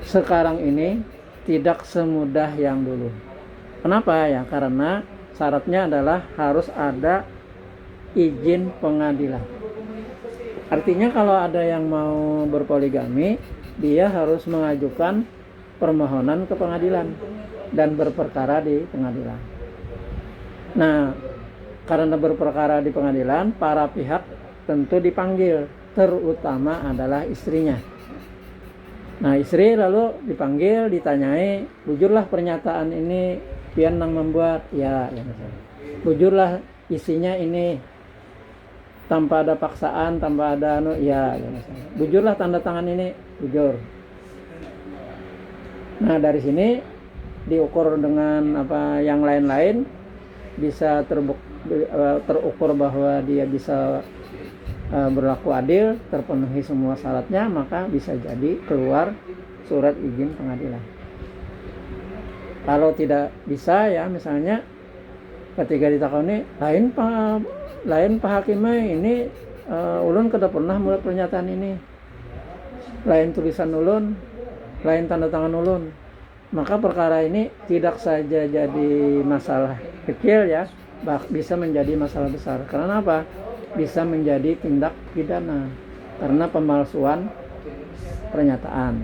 Sekarang ini tidak semudah yang dulu. Kenapa ya? Karena syaratnya adalah harus ada izin pengadilan. Artinya kalau ada yang mau berpoligami, dia harus mengajukan permohonan ke pengadilan dan berperkara di pengadilan. Nah, karena berperkara di pengadilan, para pihak tentu dipanggil, terutama adalah istrinya. Nah, istri lalu dipanggil, ditanyai, jujurlah pernyataan ini pian nang membuat ya misalnya. bujurlah isinya ini tanpa ada paksaan, tanpa ada ya, bujurlah tanda tangan ini, bujur. Nah dari sini diukur dengan apa yang lain-lain, bisa terukur bahwa dia bisa berlaku adil, terpenuhi semua syaratnya, maka bisa jadi keluar surat izin pengadilan. Kalau tidak bisa ya, misalnya ketika ditakoni lain Pak Hakimah ini ulun kada pernah mulai pernyataan ini, lain tulisan ulun, lain tanda tangan ulun, maka perkara ini tidak saja jadi masalah kecil ya, bisa menjadi masalah besar. Karena apa? Bisa menjadi tindak pidana karena pemalsuan pernyataan.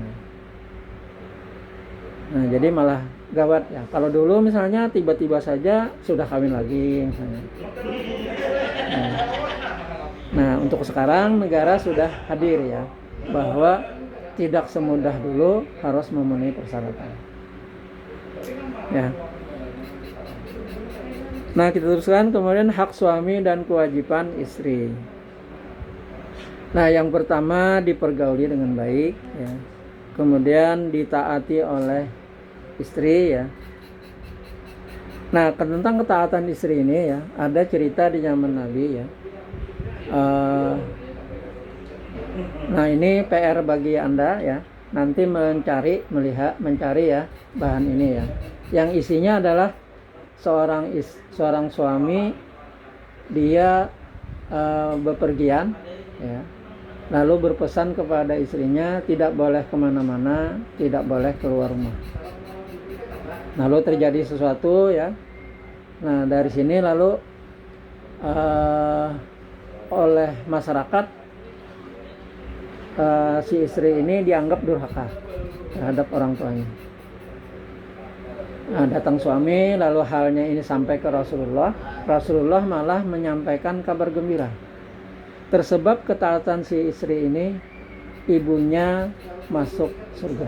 Nah jadi malah gawat ya. Kalau dulu misalnya tiba-tiba saja sudah kawin lagi misalnya. Nah untuk sekarang negara sudah hadir ya, bahwa tidak semudah dulu harus memenuhi persyaratan. Ya. Nah kita teruskan kemudian hak suami dan kewajiban istri. Nah yang pertama dipergauli dengan baik ya. Kemudian ditaati oleh istri ya. Nah tentang ketaatan istri ini ya, ada cerita di zaman Nabi ya. Nah ini PR bagi Anda ya, nanti mencari ya bahan ini ya, yang isinya adalah seorang suami, dia bepergian ya, lalu berpesan kepada istrinya tidak boleh kemana-mana, tidak boleh keluar rumah. Lalu terjadi sesuatu ya. Nah dari sini lalu oleh masyarakat si istri ini dianggap durhaka terhadap orang tuanya. Nah, datang suami lalu halnya ini sampai ke Rasulullah. Rasulullah malah menyampaikan kabar gembira. Tersebab ketaatan si istri ini, ibunya masuk surga.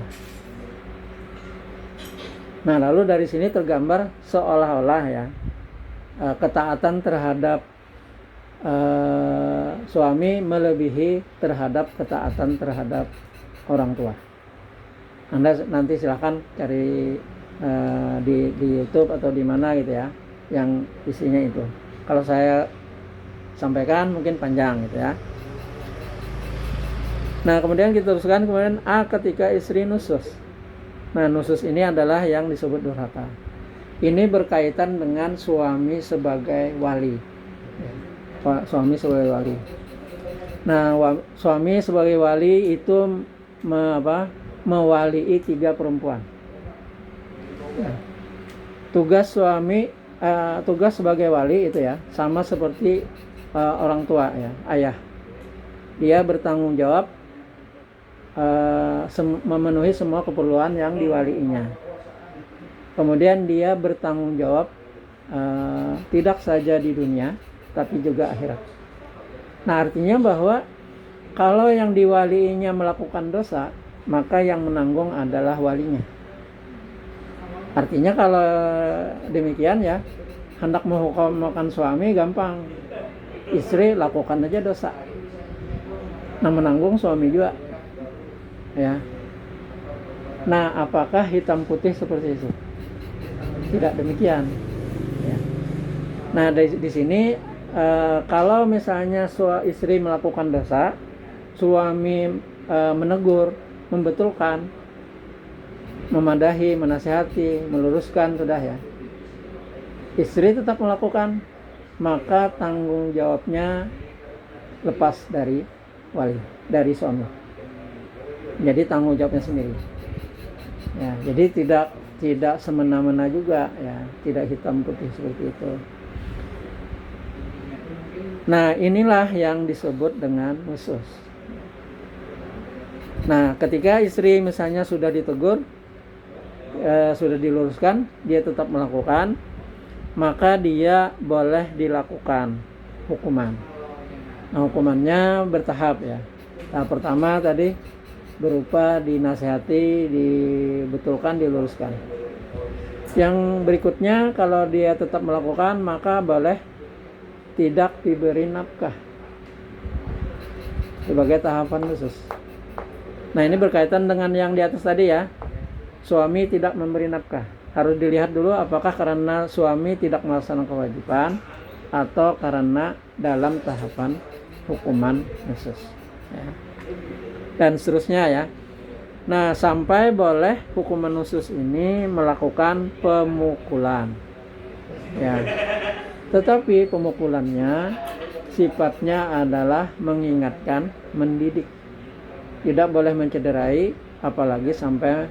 Nah lalu dari sini tergambar seolah-olah ya ketaatan terhadap suami melebihi terhadap ketaatan terhadap orang tua. Anda nanti silahkan cari di YouTube atau di mana gitu ya, yang isinya itu. Kalau saya sampaikan mungkin panjang gitu ya. Nah kemudian kita teruskan kemudian ketika istri nusus. Nah nusus ini adalah yang disebut durhaka. Ini berkaitan dengan suami sebagai wali. Suami sebagai wali. Nah suami sebagai wali itu mewalii 3 perempuan. Ya. Tugas suami, tugas sebagai wali itu ya sama seperti orang tua ya, ayah. Dia bertanggung jawab memenuhi semua keperluan yang diwaliinya. Kemudian dia bertanggung jawab tidak saja di dunia tapi juga akhirat. Nah artinya bahwa kalau yang diwaliinya melakukan dosa, maka yang menanggung adalah walinya. Artinya kalau demikian ya, hendak menghukumkan suami gampang, istri lakukan aja dosa, nah menanggung suami juga ya. Nah apakah hitam putih seperti itu? Tidak demikian ya. Nah di sini kalau misalnya istri melakukan dosa, suami menegur, membetulkan, memadahi, menasihati, meluruskan, sudah ya, istri tetap melakukan, maka tanggung jawabnya lepas dari wali, dari suami. Jadi tanggung jawabnya sendiri. Ya, jadi tidak semena-mena juga ya, tidak hitam putih seperti itu. Nah, inilah yang disebut dengan nusus. Nah, ketika istri misalnya sudah ditegur, sudah diluruskan, dia tetap melakukan, maka dia boleh dilakukan hukuman. Nah, hukumannya bertahap ya. Tahap pertama tadi berupa dinasihati, dibetulkan, diluruskan. Yang berikutnya, kalau dia tetap melakukan maka boleh tidak diberi nafkah sebagai tahapan khusus. Nah, ini berkaitan dengan yang di atas tadi ya. Suami tidak memberi nafkah. Harus dilihat dulu apakah karena suami tidak melaksanakan kewajiban atau karena dalam tahapan hukuman khusus ya. Dan seterusnya ya. Nah, sampai boleh hukuman khusus ini melakukan pemukulan ya. Tetapi pemukulannya sifatnya adalah mengingatkan, mendidik. Tidak boleh mencederai, apalagi sampai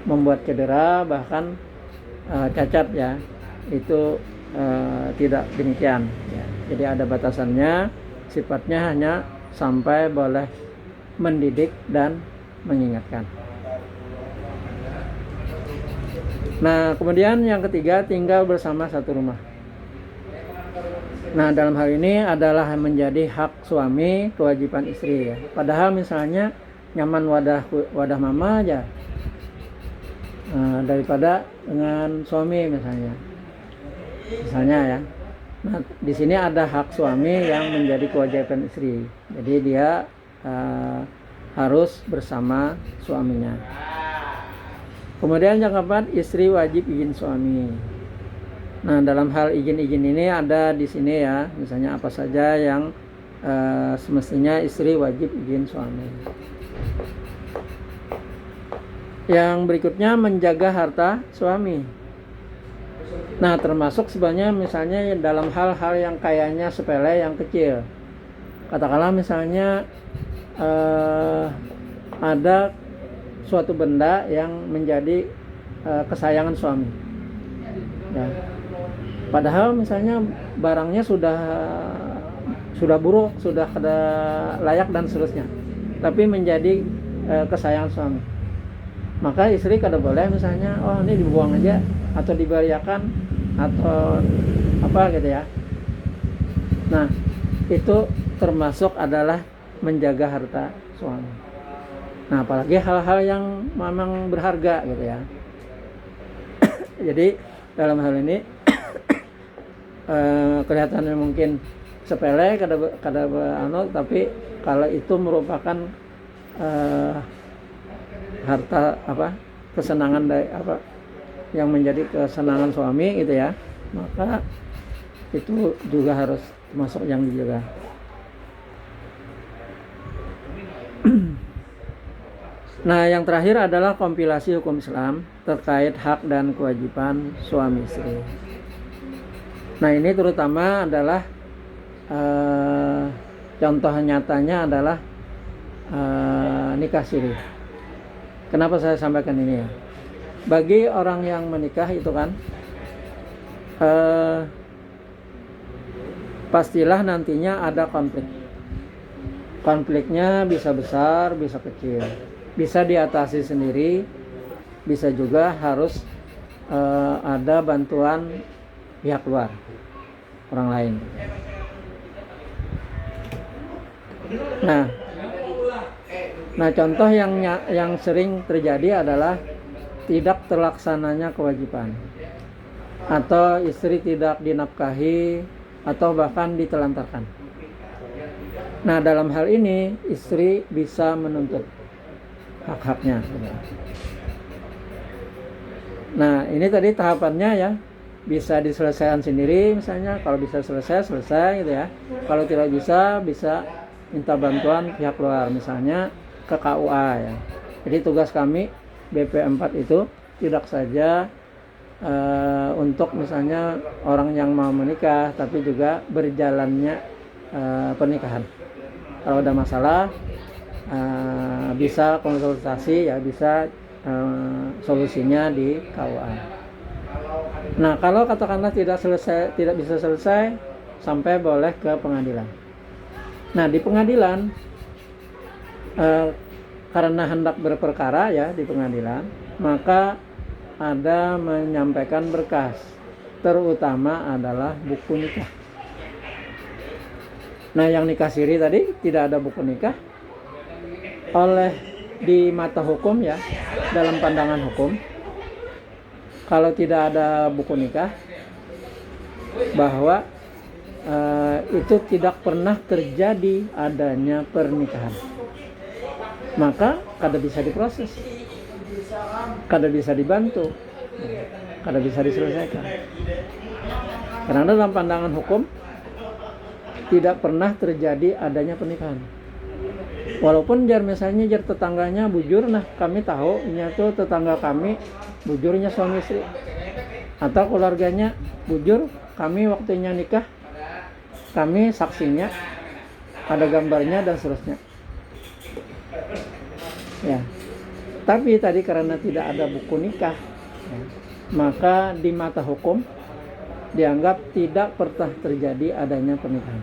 membuat cedera, bahkan cacat ya. Itu tidak demikian ya. Jadi ada batasannya, sifatnya hanya sampai boleh mendidik dan mengingatkan. Nah, kemudian yang ketiga, tinggal bersama satu rumah. Nah, dalam hal ini adalah menjadi hak suami, kewajiban istri ya. Padahal misalnya nyaman wadah mama aja daripada dengan suami misalnya ya. Nah, di sini ada hak suami yang menjadi kewajiban istri. Jadi dia harus bersama suaminya. Kemudian yang keempat, istri wajib izin suami. Nah, dalam hal izin-izin ini ada di sini ya, misalnya apa saja yang semestinya istri wajib izin suami. Yang berikutnya, menjaga harta suami. Nah, termasuk sebenarnya misalnya dalam hal-hal yang kayaknya sepele, yang kecil. Katakanlah misalnya ada suatu benda yang menjadi kesayangan suami ya. Padahal misalnya barangnya sudah buruk, sudah kada layak dan seterusnya, tapi menjadi kesayangan suami. Maka istri kada boleh misalnya, oh ini dibuang aja atau diberiakan atau apa gitu ya. Nah, itu termasuk adalah menjaga harta suami. Nah, apalagi hal-hal yang memang berharga gitu ya. Jadi dalam hal ini kelihatannya mungkin sepele, kada tapi kalau itu merupakan harta kesenangan dari yang menjadi kesenangan suami gitu ya, maka itu juga harus termasuk yang dijaga. Nah, yang terakhir adalah kompilasi hukum Islam terkait hak dan kewajiban suami istri. Nah, ini terutama adalah contoh nyatanya adalah nikah siri. Kenapa saya sampaikan ini ya? Bagi orang yang menikah itu kan pastilah nantinya ada konflik. Konfliknya bisa besar, bisa kecil, bisa diatasi sendiri, bisa juga harus ada bantuan pihak luar, orang lain. Nah, contoh yang sering terjadi adalah tidak terlaksananya kewajiban, atau istri tidak dinafkahi, atau bahkan ditelantarkan. Nah, dalam hal ini istri bisa menuntut hak-haknya. Nah, ini tadi tahapannya ya, bisa diselesaikan sendiri misalnya. Kalau bisa selesai gitu ya. Kalau tidak bisa minta bantuan pihak luar, misalnya ke KUA ya. Jadi tugas kami BP4 itu tidak saja untuk misalnya orang yang mau menikah, tapi juga berjalannya pernikahan. Kalau ada masalah bisa konsultasi ya, bisa solusinya di KUA. Nah, kalau katakanlah tidak bisa selesai, sampai boleh ke pengadilan. Nah, di pengadilan karena hendak berperkara ya di pengadilan, maka ada menyampaikan berkas, terutama adalah buku nikah. Nah, yang nikah siri tadi tidak ada buku nikah, oleh di mata hukum ya, dalam pandangan hukum, kalau tidak ada buku nikah, bahwa itu tidak pernah terjadi adanya pernikahan, maka kada bisa diproses, kada bisa dibantu, kada bisa diselesaikan. Karena dalam pandangan hukum tidak pernah terjadi adanya pernikahan. Walaupun misalnya tetangganya bujur, nah kami tahu tuh tetangga kami bujurnya suami istri, atau keluarganya bujur, kami waktunya nikah, kami saksinya, ada gambarnya dan seterusnya. Ya. Tapi tadi karena tidak ada buku nikah, ya, maka di mata hukum dianggap tidak pernah terjadi adanya pernikahan.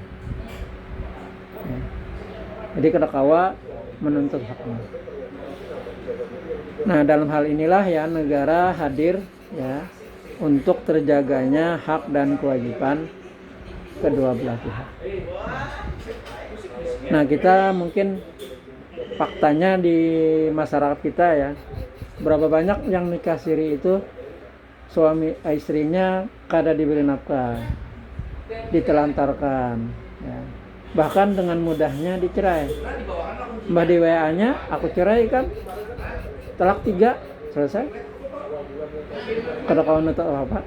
Ya. Jadi kadakawa menuntut haknya. Nah, dalam hal inilah ya negara hadir ya untuk terjaganya hak dan kewajiban kedua belah pihak. Nah, kita mungkin faktanya di masyarakat kita ya, berapa banyak yang nikah siri itu suami istrinya kada diberi nafkah, ditelantarkan ya. Bahkan dengan mudahnya dicerai. Mbah di WA-nya, aku cerai kan, talak 3, selesai, kada kawan atau apa.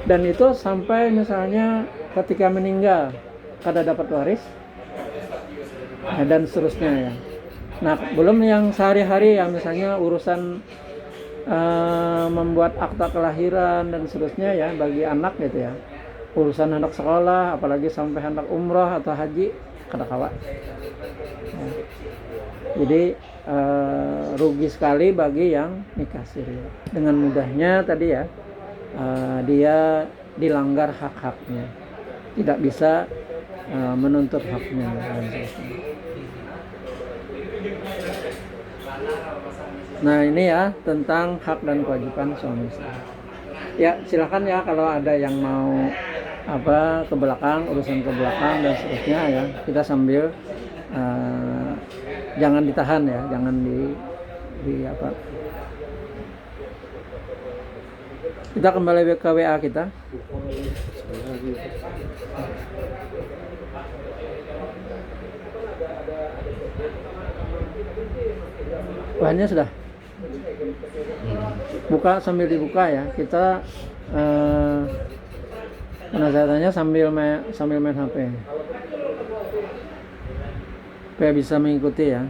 Dan itu sampai misalnya ketika meninggal kada dapat waris, dan seterusnya ya. Nah, belum yang sehari-hari yang misalnya urusan membuat akta kelahiran dan seterusnya ya bagi anak gitu ya, urusan anak sekolah, apalagi sampai anak umroh atau haji, kada kawa ya. Jadi rugi sekali bagi yang nikah siri. Dengan mudahnya tadi ya dia dilanggar hak-haknya, tidak bisa menuntut haknya dan seterusnya. Nah, ini ya tentang hak dan kewajiban suami istri. Ya, silakan ya kalau ada yang mau ke belakang, urusan ke belakang dan seterusnya ya. Kita sambil jangan ditahan ya, jangan di apa. Kita kembali ke WA kita. Bahannya sudah buka, sambil dibuka ya. Kita penasehatannya sambil main HP supaya bisa mengikuti ya.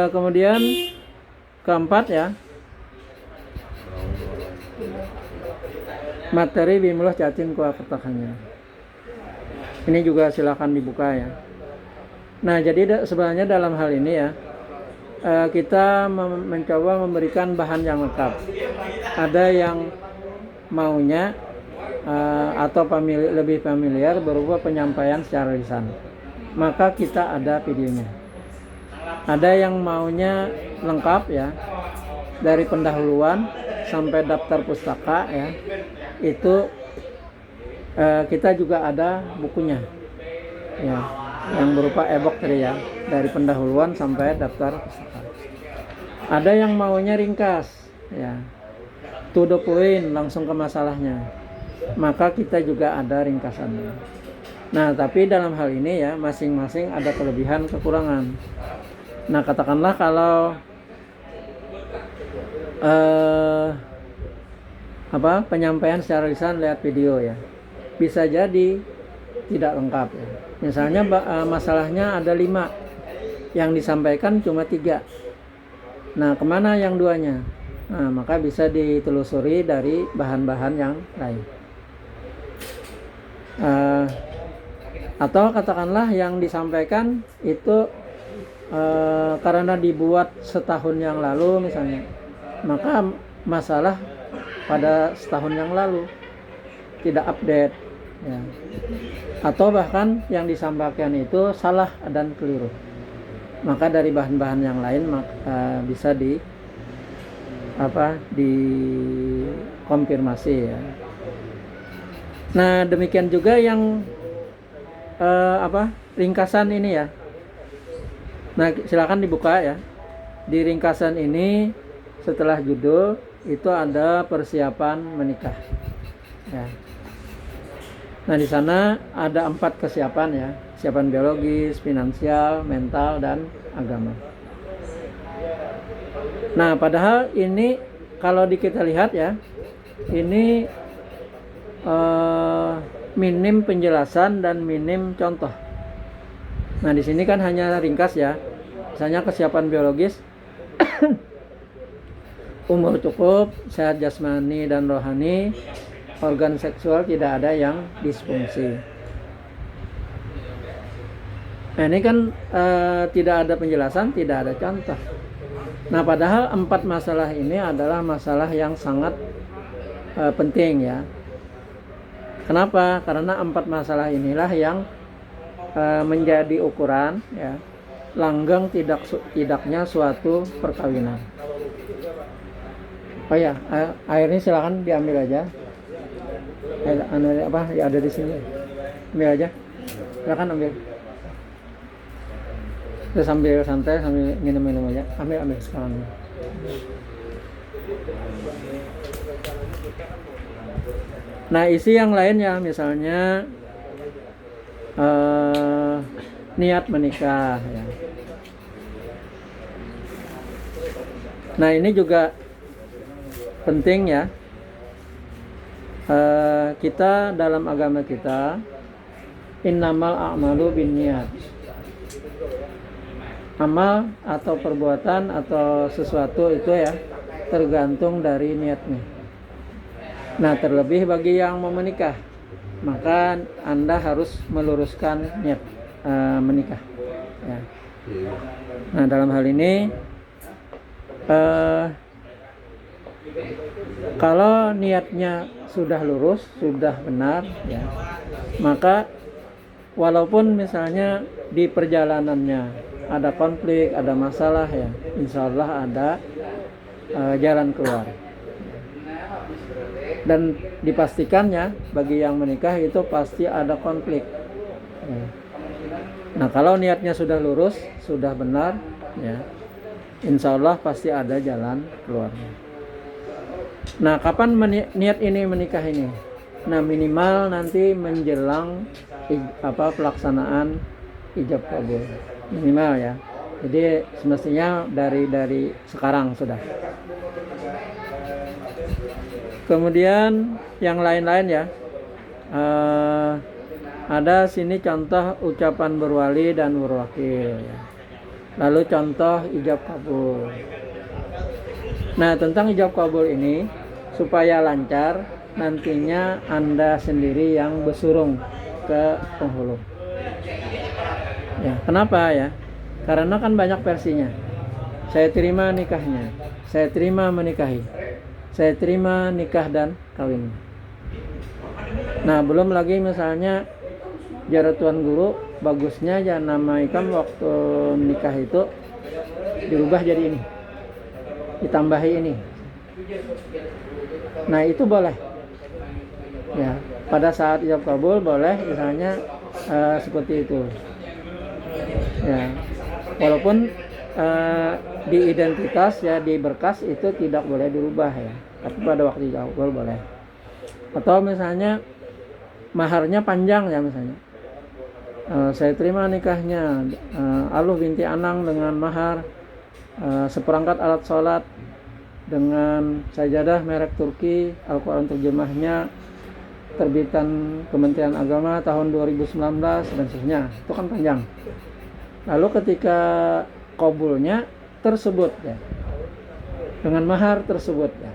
Kemudian keempat ya, materi bimloh cacing kuah pertahannya. Ini juga silakan dibuka ya. Nah, jadi sebenarnya dalam hal ini ya kita mencoba memberikan bahan yang lengkap. Ada yang maunya atau lebih familiar berupa penyampaian secara lisan, maka kita ada videonya. Ada yang maunya lengkap ya, dari pendahuluan sampai daftar pustaka ya, itu kita juga ada bukunya ya, yang berupa e-book tadi ya, dari pendahuluan sampai daftar pustaka. Ada yang maunya ringkas ya, to the point, langsung ke masalahnya, maka kita juga ada ringkasannya. Nah, tapi dalam hal ini ya masing-masing ada kelebihan kekurangan. Nah, katakanlah kalau penyampaian secara lisan lewat video ya, bisa jadi tidak lengkap ya. Misalnya masalahnya ada 5, yang disampaikan cuma 3. Nah, kemana yang 2-nya? Nah, maka bisa ditelusuri dari bahan-bahan yang lain. Atau katakanlah yang disampaikan itu karena dibuat setahun yang lalu misalnya, maka masalah pada setahun yang lalu tidak update ya. Atau bahkan yang disampaikan itu salah dan keliru. maka dari bahan-bahan yang lain bisa dikonfirmasi ya. Nah, demikian juga yang ringkasan ini ya. Nah, silakan dibuka ya. Di ringkasan ini setelah judul itu ada persiapan menikah. Ya. Nah, di sana ada 4 kesiapan ya. Kesiapan biologis, finansial, mental, dan agama. Nah, padahal ini kalau kita lihat ya, ini minim penjelasan dan minim contoh. Nah, di sini kan hanya ringkas ya. Misalnya kesiapan biologis, umur cukup, sehat jasmani dan rohani, organ seksual tidak ada yang disfungsi. Nah, ini kan tidak ada penjelasan, tidak ada contoh. Nah, padahal 4 masalah ini adalah masalah yang sangat penting ya. Kenapa? Karena 4 masalah inilah yang menjadi ukuran ya, langgeng tidaknya suatu perkawinan. Oh ya, air ini silakan diambil aja. Ada di sini. Ambil aja. Silakan ambil. Terus sambil santai, sambil minum-minum aja. Ambil sekarang. Nah, isi yang lain ya, misalnya niat menikah ya. Nah, ini juga penting ya. Kita dalam agama kita, innamal a'malu binniyat. Amal atau perbuatan atau sesuatu itu ya tergantung dari niatnya. Nah, terlebih bagi yang mau menikah, maka Anda harus meluruskan niat menikah ya. Nah, dalam hal ini kalau niatnya sudah lurus, sudah benar ya, maka walaupun misalnya di perjalanannya ada konflik, ada masalah ya, insya Allah ada jalan keluar. Dan dipastikannya bagi yang menikah itu pasti ada konflik ya. Nah, kalau niatnya sudah lurus, sudah benar ya, insya Allah pasti ada jalan keluarnya. Nah, kapan niat ini menikah ini? Nah, minimal nanti menjelang pelaksanaan ijab kabul, minimal ya. Jadi semestinya dari sekarang sudah. Kemudian yang lain-lain ya, ada sini contoh ucapan berwali dan berwakil ya. Lalu contoh ijab kabul. Nah, tentang ijab kabul ini supaya lancar, nantinya Anda sendiri yang bersurung ke penghulu ya. Kenapa ya? Karena kan banyak versinya. Saya terima nikahnya, saya terima menikahi, saya terima nikah dan kawin. Nah, belum lagi misalnya jarak tuan guru, bagusnya ya nama ikam waktu nikah itu dirubah jadi ini, ditambahi ini. Nah, itu boleh ya, pada saat ijab kabul boleh misalnya seperti itu ya. Walaupun di identitas ya, di berkas itu tidak boleh dirubah ya, tapi pada waktu ijab kabul boleh. Atau misalnya maharnya panjang ya, misalnya saya terima nikahnya Aluh binti Anang dengan mahar seperangkat alat sholat dengan sajadah merek Turki, Al-Quran terjemahnya terbitan Kementerian Agama tahun 2019 dan seterusnya. Itu kan panjang. Lalu ketika kabulnya tersebut ya, dengan mahar tersebut ya,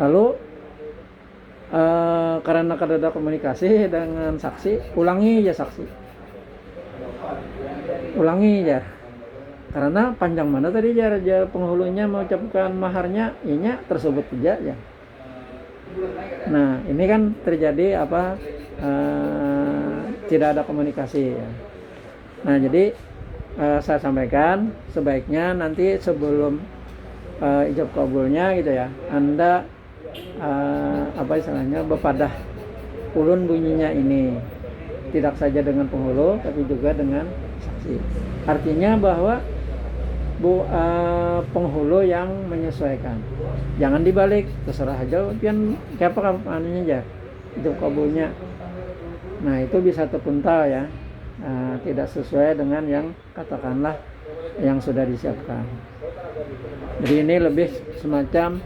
lalu karena ada komunikasi dengan saksi, ulangi ya saksi, ulangi ya, karena panjang mana tadi jar penghulunya mengucapkan maharnya, inya tersebut saja ya. Nah, ini kan terjadi tidak ada komunikasi ya. Nah, jadi saya sampaikan sebaiknya nanti sebelum ijab kabulnya gitu ya, Anda apa istilahnya bepadah ulun bunyinya ini, tidak saja dengan penghulu tapi juga dengan saksi. Artinya bahwa penghulu yang menyesuaikan, jangan dibalik, terserah aja pian siapa anunya aja ijab kabulnya. Nah itu bisa terpuntal ya, tidak sesuai dengan yang katakanlah yang sudah disiapkan. Jadi ini lebih semacam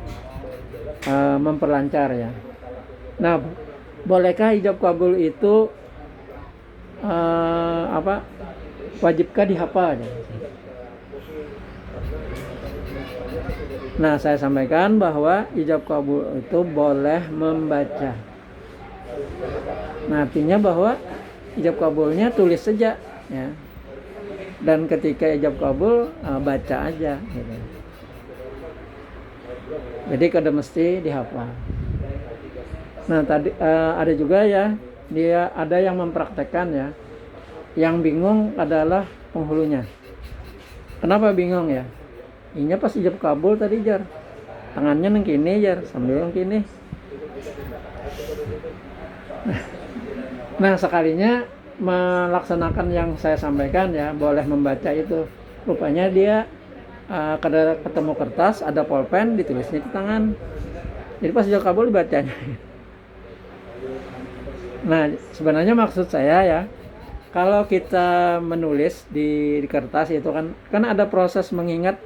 memperlancar ya. Nah, bolehkah ijab kabul itu wajibkah dihafal? Nah, saya sampaikan bahwa ijab kabul itu boleh membaca. Nah, artinya bahwa ijab kabulnya tulis saja ya. Dan ketika ijab kabul baca aja gitu. Jadi kada mesti dihafal. Nah, tadi ada juga ya, dia ada yang mempraktekkan ya. Yang bingung adalah penghulunya. Kenapa bingung ya? Ini pas ijab kabul tadi jar, tangannya nang kini jar, sambil nang kini. Nah, sekalinya melaksanakan yang saya sampaikan ya, boleh membaca itu. Rupanya dia ketemu kertas, ada pulpen, ditulisnya di tangan. Jadi pas ijab kabul dibacanya. Nah, sebenarnya maksud saya ya, kalau kita menulis di kertas itu kan ada proses mengingat,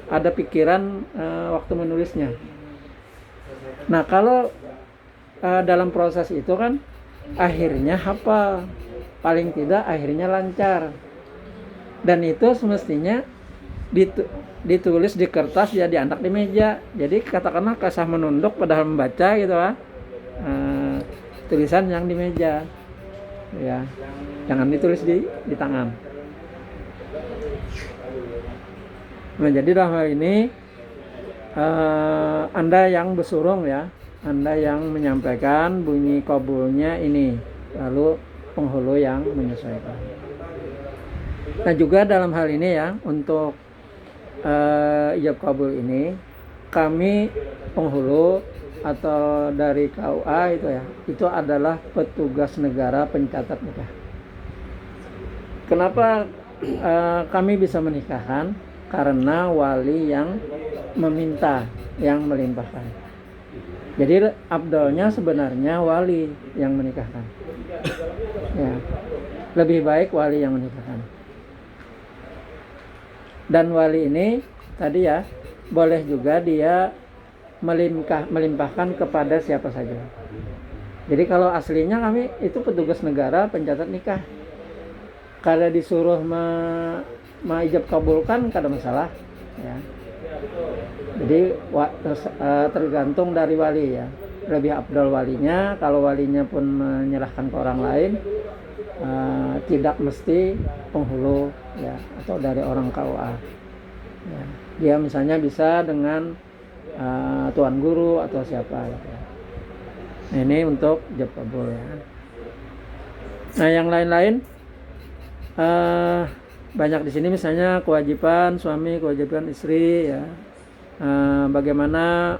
ada pikiran waktu menulisnya. Nah, kalau dalam proses itu kan akhirnya hafal, paling tidak akhirnya lancar. Dan itu semestinya ditulis di kertas ya, diantak di meja. Jadi katakanlah kasah menunduk padahal membaca gitu lah. Tulisan yang di meja ya, jangan ditulis di tangan. Nah, jadi dalam hal ini Anda yang bersurung ya, Anda yang menyampaikan bunyi kabulnya ini, lalu penghulu yang menyesuaikan. Nah, juga dalam hal ini ya, untuk ijab kabul ini kami penghulu atau dari KUA itu adalah petugas negara pencatat nikah. Kenapa kami bisa menikahkan? Karena wali yang meminta, yang melimpahkan. Jadi abdalnya sebenarnya wali yang menikahkan. Ya, lebih baik wali yang menikahkan. Dan wali ini tadi ya, boleh juga dia melimpahkan kepada siapa saja. Jadi kalau aslinya kami itu petugas negara pencatat nikah. Kalau disuruh ijab kabulkan kada masalah ya. Jadi tergantung dari wali ya. Lebih afdal walinya, kalau walinya pun menyerahkan ke orang lain, tidak mesti penghulu ya, atau dari orang KUA ya. Dia misalnya bisa dengan tuan guru atau siapa gitu. Nah, ini untuk ijab kabul ya. Nah, yang lain-lain banyak di sini, misalnya kewajiban suami, kewajiban istri ya, bagaimana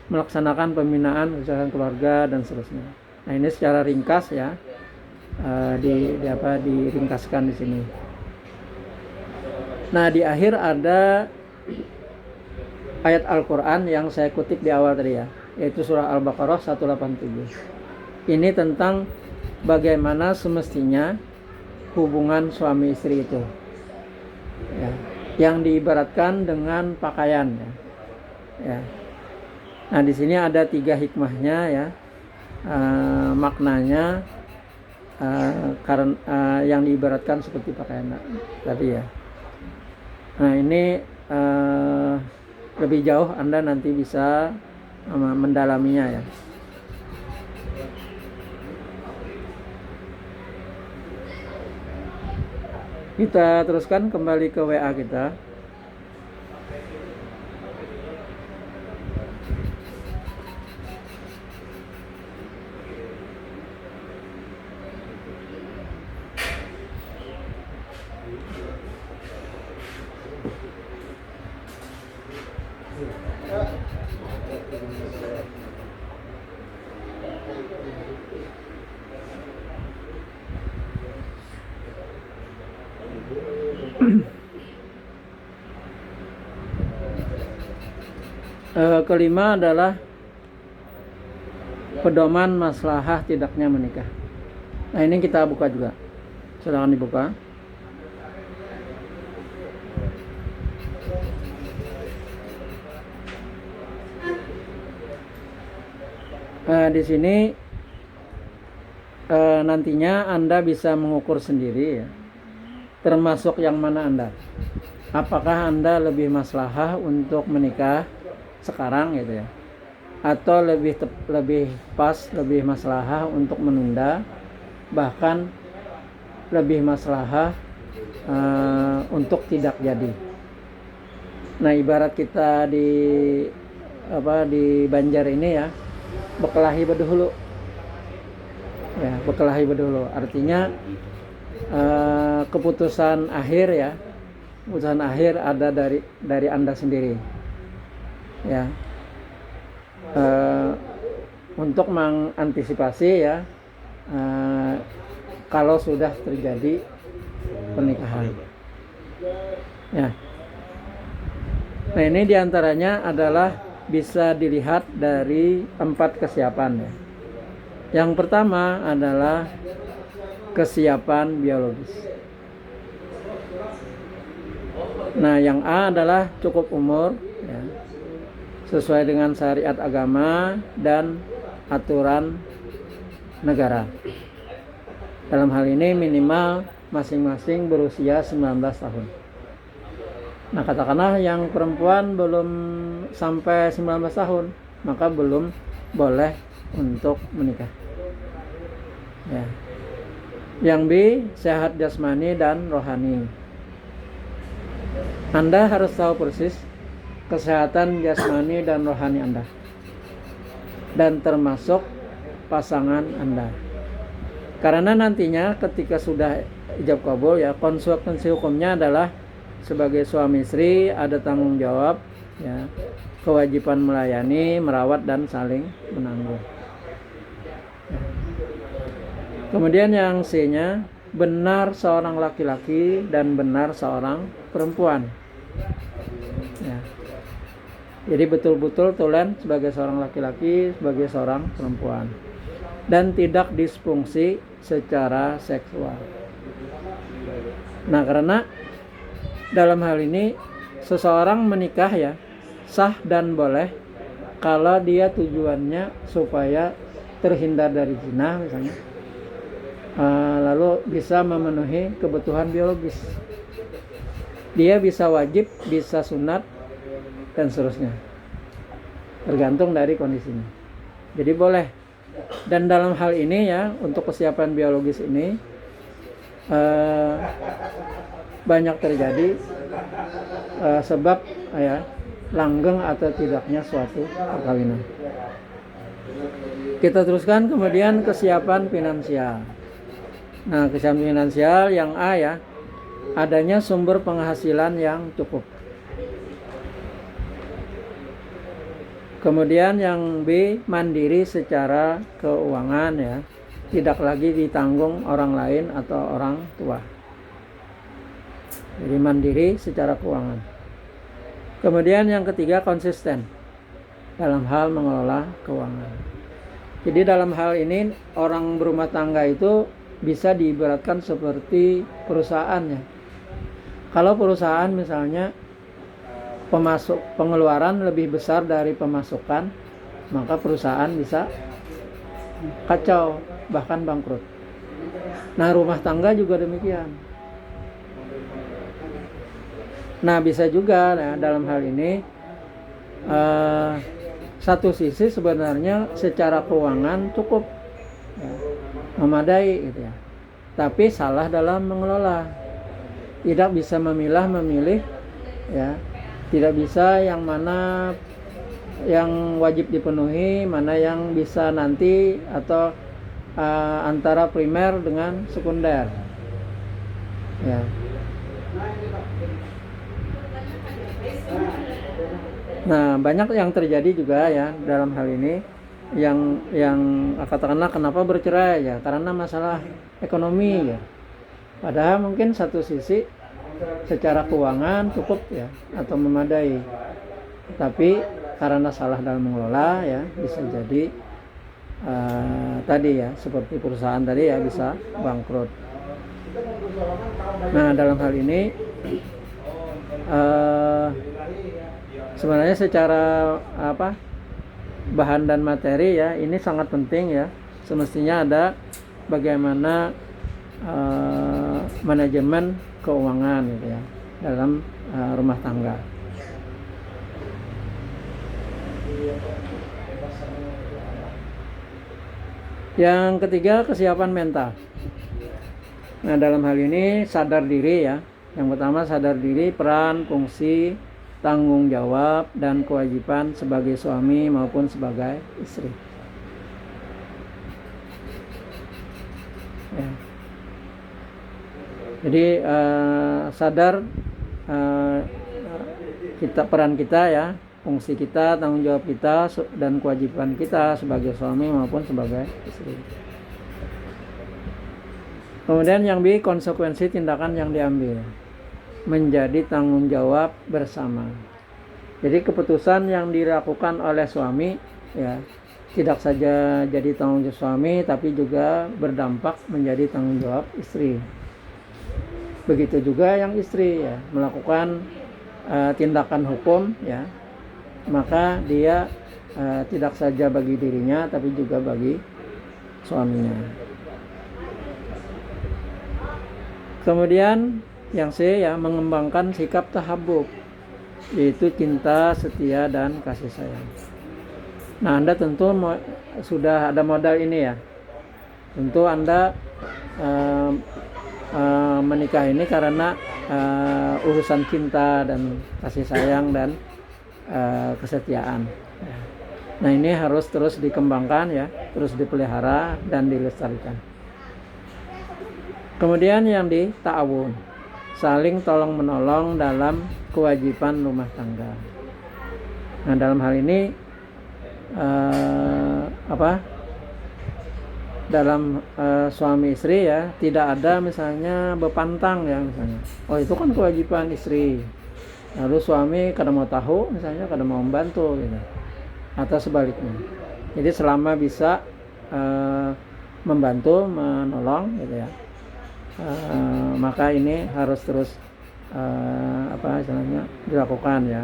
melaksanakan pembinaan usaha keluarga dan seterusnya. Nah, ini secara ringkas ya, diringkaskan di sini. Nah, di akhir ada ayat Al-Quran yang saya kutip di awal tadi ya, yaitu surah Al-Baqarah 187. Ini tentang bagaimana semestinya hubungan suami istri itu ya, yang diibaratkan dengan pakaian ya. Nah, di sini ada 3 hikmahnya ya, maknanya karena yang diibaratkan seperti pakaian tadi ya. Nah, ini lebih jauh Anda nanti bisa mendalaminya ya. Kita teruskan kembali ke WA kita. Kelima adalah pedoman maslahah tidaknya menikah. Nah, ini kita buka juga. Silakan dibuka. Di sini nantinya Anda bisa mengukur sendiri ya, termasuk yang mana Anda. Apakah Anda lebih maslahah untuk menikah sekarang gitu ya, atau lebih pas, lebih maslahah untuk menunda, bahkan lebih maslahah untuk tidak jadi. Nah, ibarat kita di Banjar ini ya, bekelahi bedahulu ya, bekelahi bedahulu artinya keputusan akhir ya, keputusan akhir ada dari Anda sendiri ya, untuk mengantisipasi ya kalau sudah terjadi pernikahan ya. Nah, ini diantaranya adalah bisa dilihat dari 4 kesiapan ya. Yang pertama adalah kesiapan biologis. Nah, yang A adalah cukup umur ya, sesuai dengan syariat agama dan aturan negara. Dalam hal ini minimal masing-masing berusia 19 tahun. Nah, katakanlah yang perempuan belum sampai 19 tahun, maka belum boleh untuk menikah. Ya. Yang B, sehat jasmani dan rohani. Anda harus tahu persis kesehatan jasmani dan rohani Anda, dan termasuk pasangan Anda. Karena nantinya ketika sudah ijab kabul ya, konsekuensi hukumnya adalah sebagai suami istri ada tanggung jawab ya, kewajiban melayani, merawat dan saling menanggung. Kemudian yang C-nya, benar seorang laki-laki dan benar seorang perempuan. Ya. Jadi betul-betul tulen sebagai seorang laki-laki, sebagai seorang perempuan, dan tidak disfungsi secara seksual. Nah, karena dalam hal ini seseorang menikah ya sah dan boleh kalau dia tujuannya supaya terhindar dari zina misalnya, lalu bisa memenuhi kebutuhan biologis. Dia bisa wajib, bisa sunat, dan seterusnya, tergantung dari kondisinya. Jadi boleh. Dan dalam hal ini ya, untuk kesiapan biologis ini banyak terjadi sebab ya langgeng atau tidaknya suatu perkawinan. Kita teruskan kemudian kesiapan finansial. Nah, kesiapan finansial yang A ya, adanya sumber penghasilan yang cukup. Kemudian yang B, mandiri secara keuangan ya, tidak lagi ditanggung orang lain atau orang tua. Jadi mandiri secara keuangan. Kemudian yang ketiga, konsisten dalam hal mengelola keuangan. Jadi dalam hal ini orang berumah tangga itu bisa diibaratkan seperti perusahaannya. Kalau perusahaan misalnya pengeluaran lebih besar dari pemasukan, maka perusahaan bisa kacau, bahkan bangkrut. Nah, rumah tangga juga demikian. Nah, bisa juga nah, dalam hal ini satu sisi sebenarnya secara keuangan cukup ya, memadai gitu ya, tapi salah dalam mengelola. Tidak bisa memilih ya, tidak bisa yang mana yang wajib dipenuhi, mana yang bisa nanti, atau antara primer dengan sekunder ya. Nah, banyak yang terjadi juga ya dalam hal ini, yang katakanlah kenapa bercerai ya, karena masalah ekonomi ya. Padahal mungkin satu sisi secara keuangan cukup ya atau memadai, tapi karena salah dalam mengelola ya bisa jadi tadi ya seperti perusahaan tadi ya bisa bangkrut. Nah dalam hal ini sebenarnya secara bahan dan materi ya ini sangat penting ya, semestinya ada bagaimana manajemen keuangan gitu ya dalam rumah tangga. Yang ketiga, kesiapan mental. Nah dalam hal ini sadar diri ya. Yang pertama sadar diri, peran, fungsi, tanggung jawab dan kewajiban sebagai suami maupun sebagai istri ya. Jadi sadar peran kita ya, fungsi kita, tanggung jawab kita dan kewajiban kita sebagai suami maupun sebagai istri. Kemudian yang B, konsekuensi tindakan yang diambil menjadi tanggung jawab bersama. Jadi keputusan yang dilakukan oleh suami ya tidak saja jadi tanggung jawab suami, tapi juga berdampak menjadi tanggung jawab istri. Begitu juga yang istri ya melakukan tindakan hukum ya, maka dia tidak saja bagi dirinya tapi juga bagi suaminya. Kemudian yang C ya, mengembangkan sikap tahabbub, yaitu cinta, setia dan kasih sayang. Nah Anda tentu sudah ada modal ini ya. Tentu Anda menikah ini karena urusan cinta dan kasih sayang dan kesetiaan. Nah ini harus terus dikembangkan ya, terus dipelihara dan dilestarikan. Kemudian yang di ta'awun, saling tolong menolong dalam kewajiban rumah tangga. Nah dalam hal ini dalam suami istri ya tidak ada misalnya bepantang ya, misalnya oh itu kan kewajiban istri, lalu suami kadang mau tahu misalnya, kadang mau membantu gitu, atau sebaliknya. Jadi selama bisa membantu, menolong gitu ya, maka ini harus terus istilahnya dilakukan ya.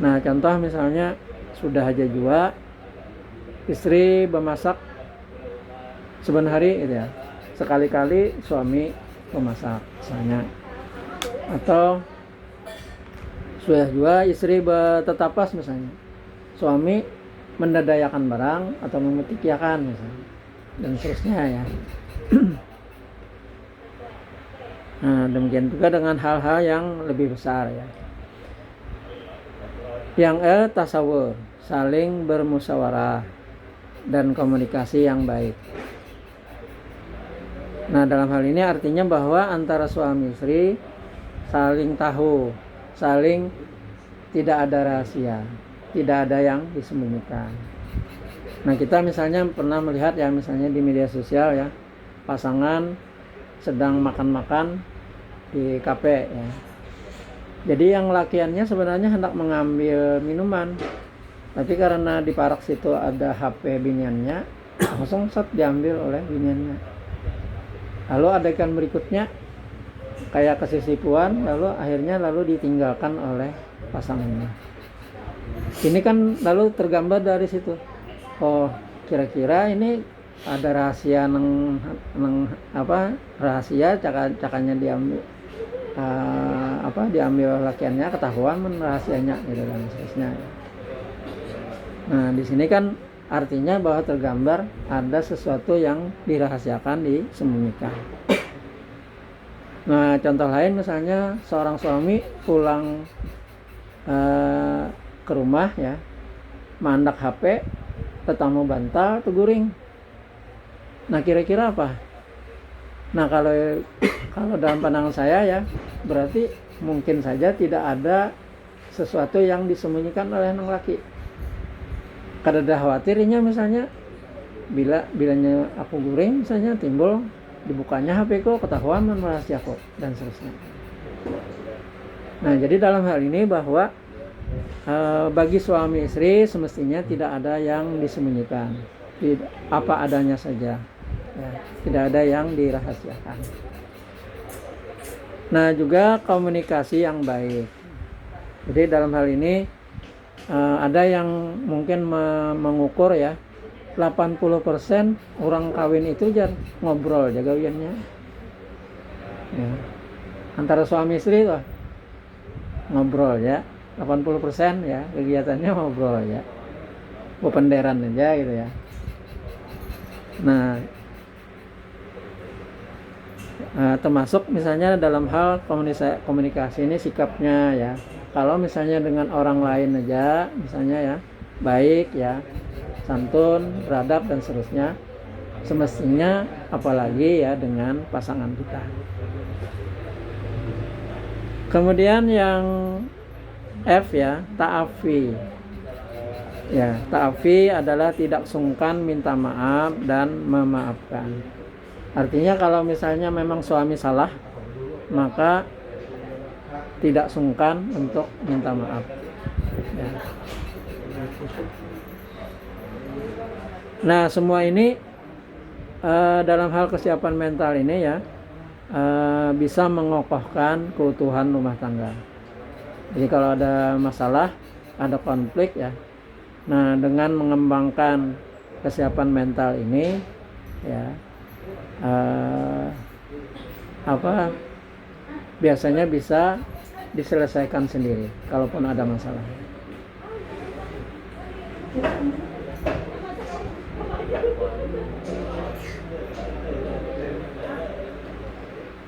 Nah contoh misalnya sudah aja jua istri memasak sebentar hari gitu ya, sekali-kali suami memasak misalnya, atau sudah jua istri bertetapas misalnya, suami mendadayakan barang atau memetikiakan misalnya, dan seterusnya ya. Nah demikian juga dengan hal-hal yang lebih besar ya. Yang E, tasawur, saling bermusyawarah dan komunikasi yang baik. Nah dalam hal ini artinya bahwa antara suami istri saling tahu, saling tidak ada rahasia, tidak ada yang disembunyikan. Nah kita misalnya pernah melihat ya, misalnya di media sosial ya, pasangan sedang makan-makan di kafe ya. Jadi yang lakiannya sebenarnya hendak mengambil minuman, tapi karena di parak situ ada HP biniannya, langsung diambil oleh biniannya. Lalu adegan berikutnya kayak kesisipuan, lalu akhirnya ditinggalkan oleh pasangannya. Ini kan lalu tergambar dari situ. Oh, kira-kira ini ada rahasia rahasia cakanya diambil diambil lakiannya, ketahuan rahasianya gitu dan seterusnya. Nah, di sini kan artinya bahwa tergambar ada sesuatu yang dirahasiakan, disembunyikan. Nah, contoh lain misalnya seorang suami pulang ke rumah ya, mandak HP, tetamu bantal, teguring. Nah, kira-kira apa? Nah, kalau dalam pandangan saya ya, berarti mungkin saja tidak ada sesuatu yang disembunyikan oleh anak laki. Karena khawatirnya misalnya bilanya aku guring misalnya, timbul dibukanya HP ku, ketahuan rahasia ku dan seterusnya. Nah, jadi dalam hal ini bahwa bagi suami istri semestinya tidak ada yang disembunyikan, apa adanya saja, ya, tidak ada yang dirahasiakan. Nah, juga komunikasi yang baik. Jadi dalam hal ini ada yang mungkin mengukur ya, 80% orang kawin itu ngobrol jaga wiannya. Ya. Antara suami istri tuh ngobrol ya, 80% ya kegiatannya ngobrol ya, penderan aja gitu ya. Nah, termasuk misalnya dalam hal komunikasi ini sikapnya ya. Kalau misalnya dengan orang lain aja misalnya ya baik ya, santun, beradab dan seterusnya, semestinya apalagi ya dengan pasangan kita. Kemudian yang F ya, ta'afi. Ya, ta'afi adalah tidak sungkan minta maaf dan memaafkan. Artinya kalau misalnya memang suami salah, maka tidak sungkan untuk minta maaf. Ya. Nah, semua ini dalam hal kesiapan mental ini ya bisa mengokohkan keutuhan rumah tangga. Jadi kalau ada masalah, ada konflik ya. Nah, dengan mengembangkan kesiapan mental ini ya biasanya bisa diselesaikan sendiri kalaupun ada masalah.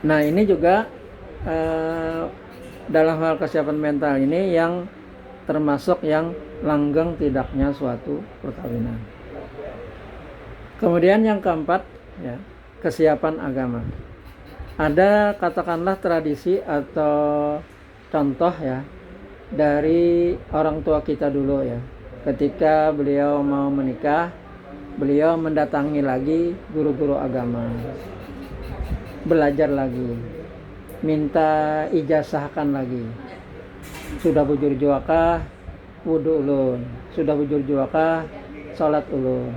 Nah, ini juga dalam hal kesiapan mental ini yang termasuk yang langgeng tidaknya suatu perkawinan. Kemudian yang keempat ya, kesiapan agama. Ada katakanlah tradisi atau contoh ya dari orang tua kita dulu ya. Ketika beliau mau menikah, beliau mendatangi lagi guru-guru agama. Belajar lagi. Minta ijazahkan lagi. Sudah bujur juakah, wudu ulun. Sudah bujur juakah, salat ulun.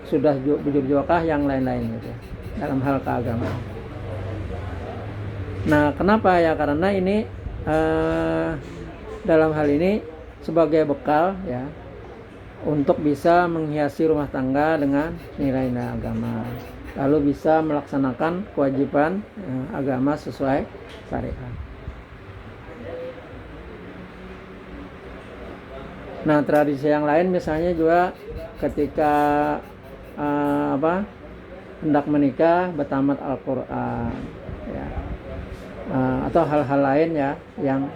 Sudah bujur juakah, yang lain-lain gitu. Dalam hal keagamaan. Nah, kenapa ya? Karena ini dalam hal ini sebagai bekal ya untuk bisa menghiasi rumah tangga dengan nilai-nilai agama, lalu bisa melaksanakan kewajiban agama sesuai syariat. Nah, tradisi yang lain misalnya juga ketika hendak menikah bertamat Al-Qur'an ya. Atau hal-hal lain ya yang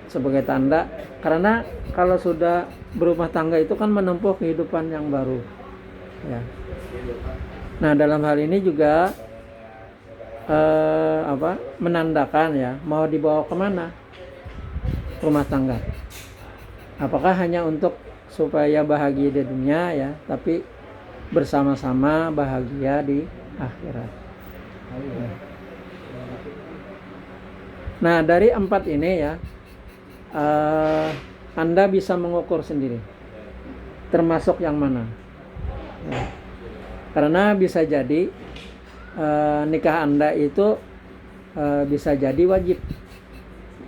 sebagai tanda, karena kalau sudah berumah tangga itu kan menempuh kehidupan yang baru ya. Nah, dalam hal ini juga menandakan ya mau dibawa kemana rumah tangga, apakah hanya untuk supaya bahagia di dunia ya, tapi bersama-sama bahagia di akhirat ya. Nah, dari 4 ini ya Anda bisa mengukur sendiri termasuk yang mana ya. Karena bisa jadi nikah Anda itu bisa jadi wajib,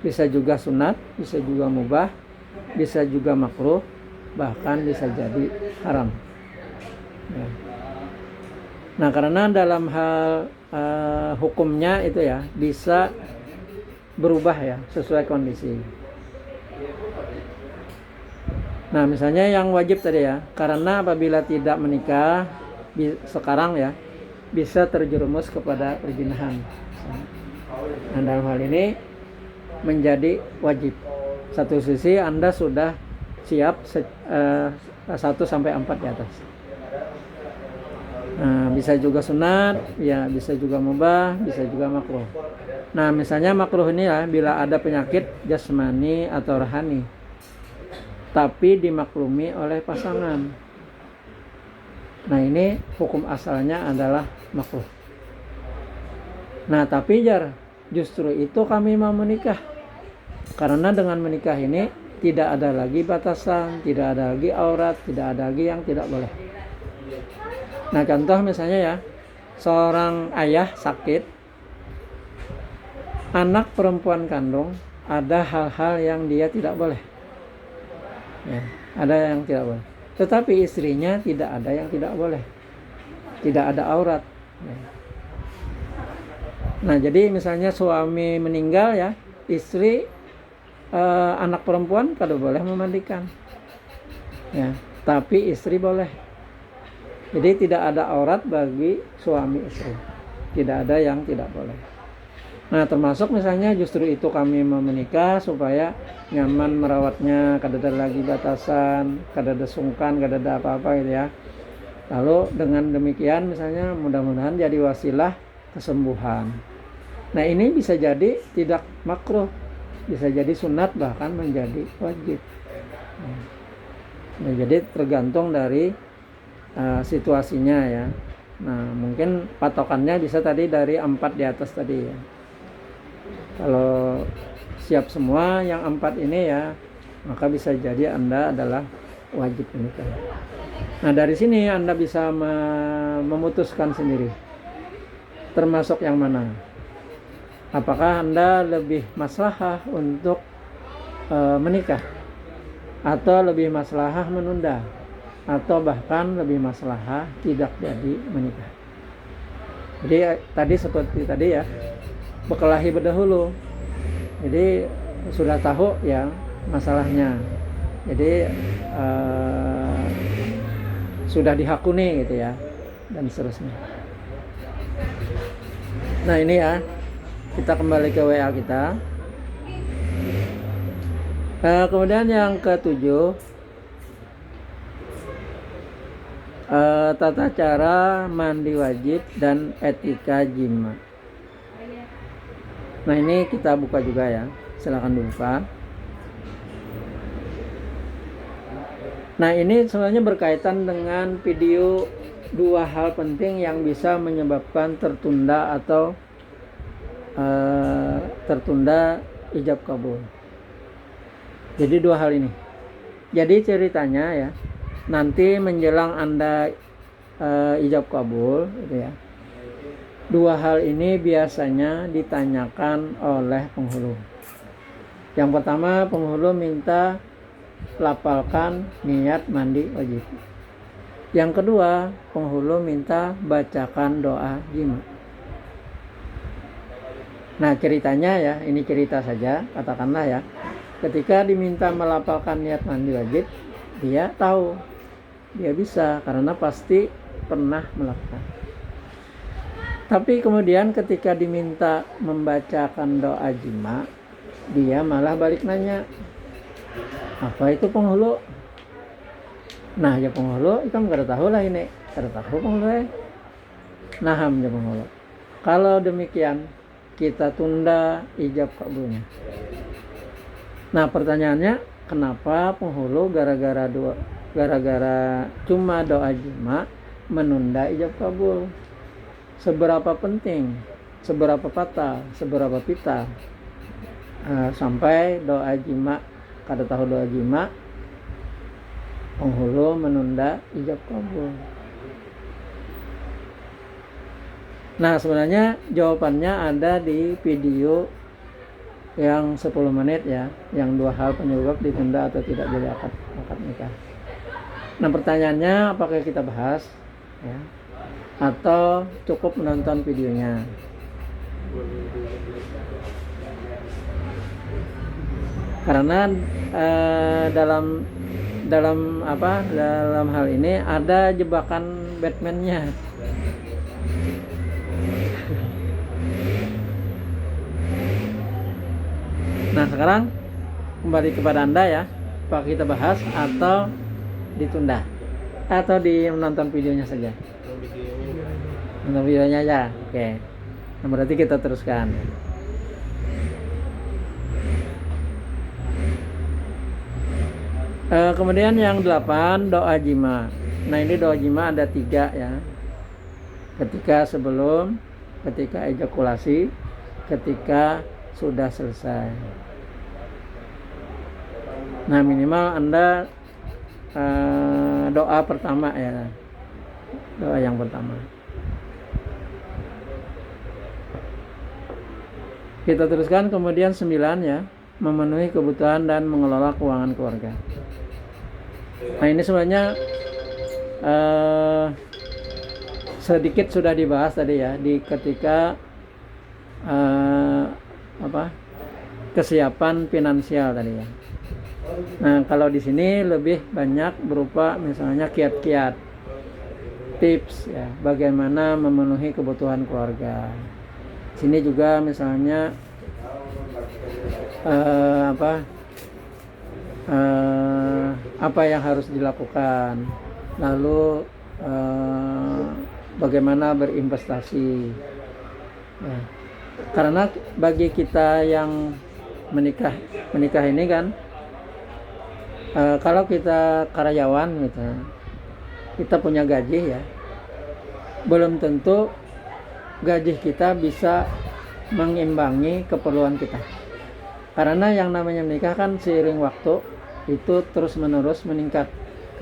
bisa juga sunat, bisa juga mubah, bisa juga makruh, bahkan bisa jadi haram ya. Nah, karena dalam hal hukumnya itu ya bisa berubah ya sesuai kondisi. Nah, misalnya yang wajib tadi ya, karena apabila tidak menikah sekarang ya bisa terjerumus kepada perzinahan. Nah, dalam hal ini menjadi wajib. Satu sisi Anda sudah siap 1-4 di atas. Nah, bisa juga sunat, ya bisa juga mubah, bisa juga makruh. Nah, misalnya makruh ini ya bila ada penyakit jasmani atau rohani, tapi dimaklumi oleh pasangan. Nah, ini hukum asalnya adalah makruh. Nah, tapi justru itu kami mau menikah. Karena dengan menikah ini tidak ada lagi batasan, tidak ada lagi aurat, tidak ada lagi yang tidak boleh. Nah, contoh misalnya ya, seorang ayah sakit, anak perempuan kandung, ada hal-hal yang dia tidak boleh. Ya, ada yang tidak boleh. Tetapi istrinya tidak ada yang tidak boleh. Tidak ada aurat. Ya. Nah, jadi misalnya suami meninggal ya, istri anak perempuan kada boleh memandikan. Ya, tapi istri boleh. Jadi tidak ada aurat bagi suami istri. Tidak ada yang tidak boleh. Nah, termasuk misalnya justru itu kami mau menikah supaya nyaman merawatnya, kada ada lagi batasan, kada ada sungkan, kada ada apa-apa gitu ya. Lalu dengan demikian misalnya mudah-mudahan jadi wasilah kesembuhan. Nah, ini bisa jadi tidak makruh, bisa jadi sunat, bahkan menjadi wajib. Nah, jadi tergantung dari situasinya ya. Nah, mungkin patokannya bisa tadi dari 4 di atas tadi ya. Kalau siap semua yang 4 ini ya, maka bisa jadi Anda adalah wajib menikah. Nah, dari sini Anda bisa memutuskan sendiri termasuk yang mana. Apakah Anda lebih maslahah untuk menikah, atau lebih maslahah menunda, atau bahkan lebih maslahah tidak jadi menikah. Jadi tadi seperti tadi ya, bekelahi berdahulu. Jadi sudah tahu ya masalahnya. Jadi sudah dihakuni gitu ya, dan seterusnya. Nah, ini ya, kita kembali ke WA kita. Kemudian yang ke-7, tata cara mandi wajib dan etika jima. Nah, ini kita buka juga ya, silakan dibuka. Nah, ini sebenarnya berkaitan dengan video 2 hal penting yang bisa menyebabkan tertunda atau tertunda ijab kabul. Jadi 2 hal ini. Jadi ceritanya ya, nanti menjelang Anda ijab kabul gitu ya, 2 hal ini biasanya ditanyakan oleh penghulu. Yang pertama, penghulu minta lapalkan niat mandi wajib. Yang kedua, penghulu minta bacakan doa jima. Nah, ceritanya ya, ini cerita saja, katakanlah ya, ketika diminta melapalkan niat mandi wajib, dia tahu, dia bisa, karena pasti pernah melakukan. Tapi kemudian ketika diminta membacakan doa jima, dia malah balik nanya, apa itu penghulu? Nah, ya penghulu itu kada tahu lah ini, kada tahu penghulu. Naham ya penghulu. Kalau demikian kita tunda ijab kabulnya. Nah, pertanyaannya, kenapa penghulu gara-gara cuma doa jima menunda ijab kabul? Seberapa penting, seberapa fatal, seberapa vital sampai doa jima, kada tahu doa jima, penghulu menunda ijab kabul. Nah, sebenarnya jawabannya ada di video yang 10 menit ya, yang 2 hal penyebab ditunda atau tidak jadi akad nikah. Nah, pertanyaannya, apakah kita bahas ya, atau cukup menonton videonya? Karena dalam hal ini ada jebakan Batman-nya. Nah, sekarang kembali kepada Anda ya, apakah kita bahas atau ditunda, atau menonton videonya saja? Nonton videonya aja. Oke. Nah, berarti kita teruskan. Kemudian yang 8, doa jima. Nah, ini doa jima ada 3 ya. Ketika sebelum, ketika ejakulasi, ketika sudah selesai. Nah, minimal Anda doa pertama ya, doa yang pertama. Kita teruskan kemudian 9 ya, memenuhi kebutuhan dan mengelola keuangan keluarga. Nah, ini sebenarnya sedikit sudah dibahas tadi ya di ketika kesiapan finansial tadi ya. Nah, kalau di sini lebih banyak berupa misalnya kiat-kiat, tips ya, bagaimana memenuhi kebutuhan keluarga. Sini juga misalnya apa yang harus dilakukan, lalu bagaimana berinvestasi ya. Karena bagi kita yang menikah ini kan, kalau kita karyawan gitu, kita punya gaji ya, belum tentu gaji kita bisa mengimbangi keperluan kita. Karena yang namanya menikah kan seiring waktu itu terus menerus meningkat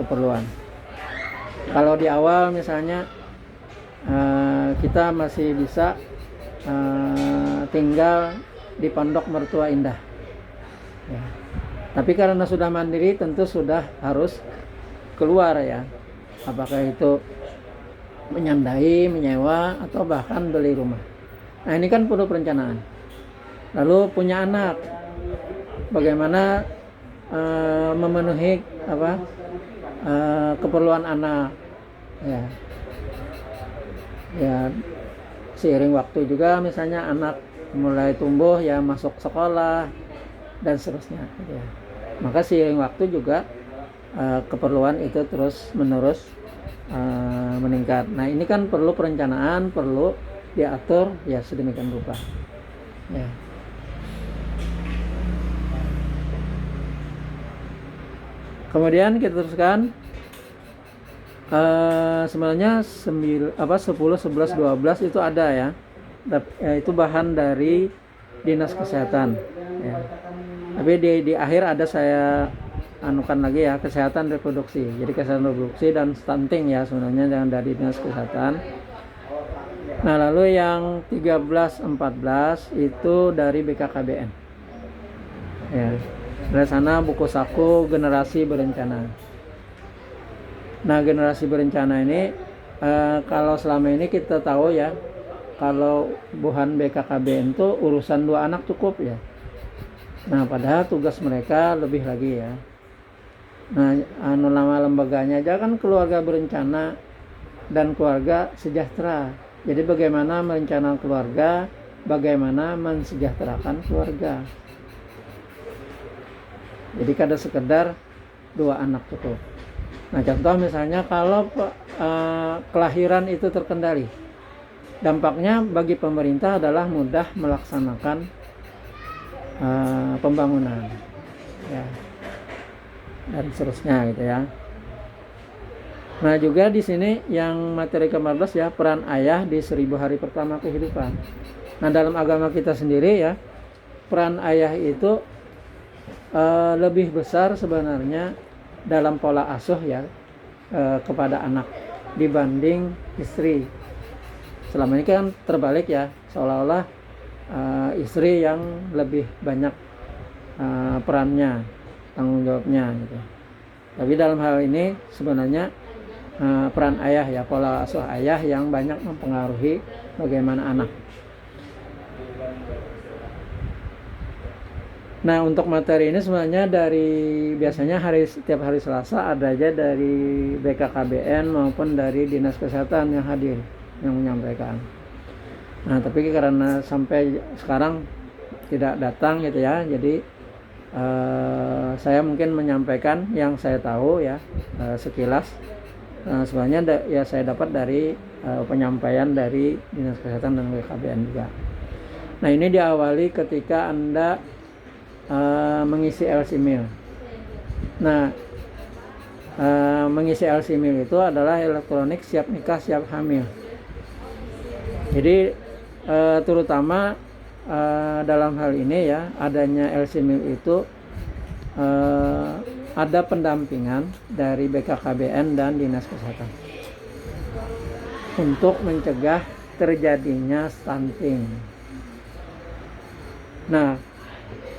keperluan. Kalau di awal misalnya kita masih bisa tinggal di pondok mertua indah ya. Tapi karena sudah mandiri tentu sudah harus keluar ya, apakah itu menyandai, menyewa, atau bahkan beli rumah. Nah, ini kan perlu perencanaan. Lalu punya anak, bagaimana memenuhi keperluan anak ya, seiring waktu juga misalnya anak mulai tumbuh ya, masuk sekolah dan seterusnya ya. Maka seiring waktu juga keperluan itu terus menerus meningkat. Nah, ini kan perlu perencanaan, perlu diatur ya sedemikian rupa ya. Kemudian kita teruskan sebenarnya 10, 11, 12 itu ada ya. Itu bahan dari Dinas Kesehatan ya. Tapi di akhir ada saya anukan lagi ya, kesehatan reproduksi. Jadi kesehatan reproduksi dan stunting ya sebenarnya yang dari Dinas Kesehatan. Nah, lalu yang 13, 14 itu dari BKKBN ya. Dari sana buku saku generasi berencana. Nah, generasi berencana ini kalau selama ini kita tahu ya, kalau buhan BKKBN itu urusan 2 anak cukup ya. Nah, padahal tugas mereka lebih lagi ya. Nah, nama lembaganya aja kan keluarga berencana dan keluarga sejahtera. Jadi bagaimana merencanakan keluarga, bagaimana mensejahterakan keluarga. Jadi kada sekedar 2 anak cukup. Nah, contoh misalnya kalau kelahiran itu terkendali, dampaknya bagi pemerintah adalah mudah melaksanakan pembangunan ya, dan seterusnya gitu ya. Nah, juga di sini yang materi ke-14 ya, peran ayah di 1000 hari pertama kehidupan. Nah, dalam agama kita sendiri ya, peran ayah itu lebih besar sebenarnya dalam pola asuh ya kepada anak dibanding istri. Selama ini kan terbalik ya, seolah-olah istri yang lebih banyak perannya, tanggung jawabnya gitu. Tapi dalam hal ini sebenarnya peran ayah ya, pola asuh ayah yang banyak mempengaruhi bagaimana anak. Nah, untuk materi ini sebenarnya biasanya setiap hari Selasa ada aja dari BKKBN maupun dari Dinas Kesehatan yang hadir, yang menyampaikan. Nah, tapi karena sampai sekarang tidak datang gitu ya, jadi saya mungkin menyampaikan yang saya tahu ya, sekilas. Sebenarnya ya saya dapat dari penyampaian dari Dinas Kesehatan dan BKKBN juga. Nah, ini diawali ketika Anda mengisi LC Mil. Nah, mengisi LC Mil itu adalah elektronik siap nikah siap hamil. Jadi terutama dalam hal ini ya, adanya LC-MIL itu ada pendampingan dari BKKBN dan Dinas Kesehatan untuk mencegah terjadinya stunting. Nah,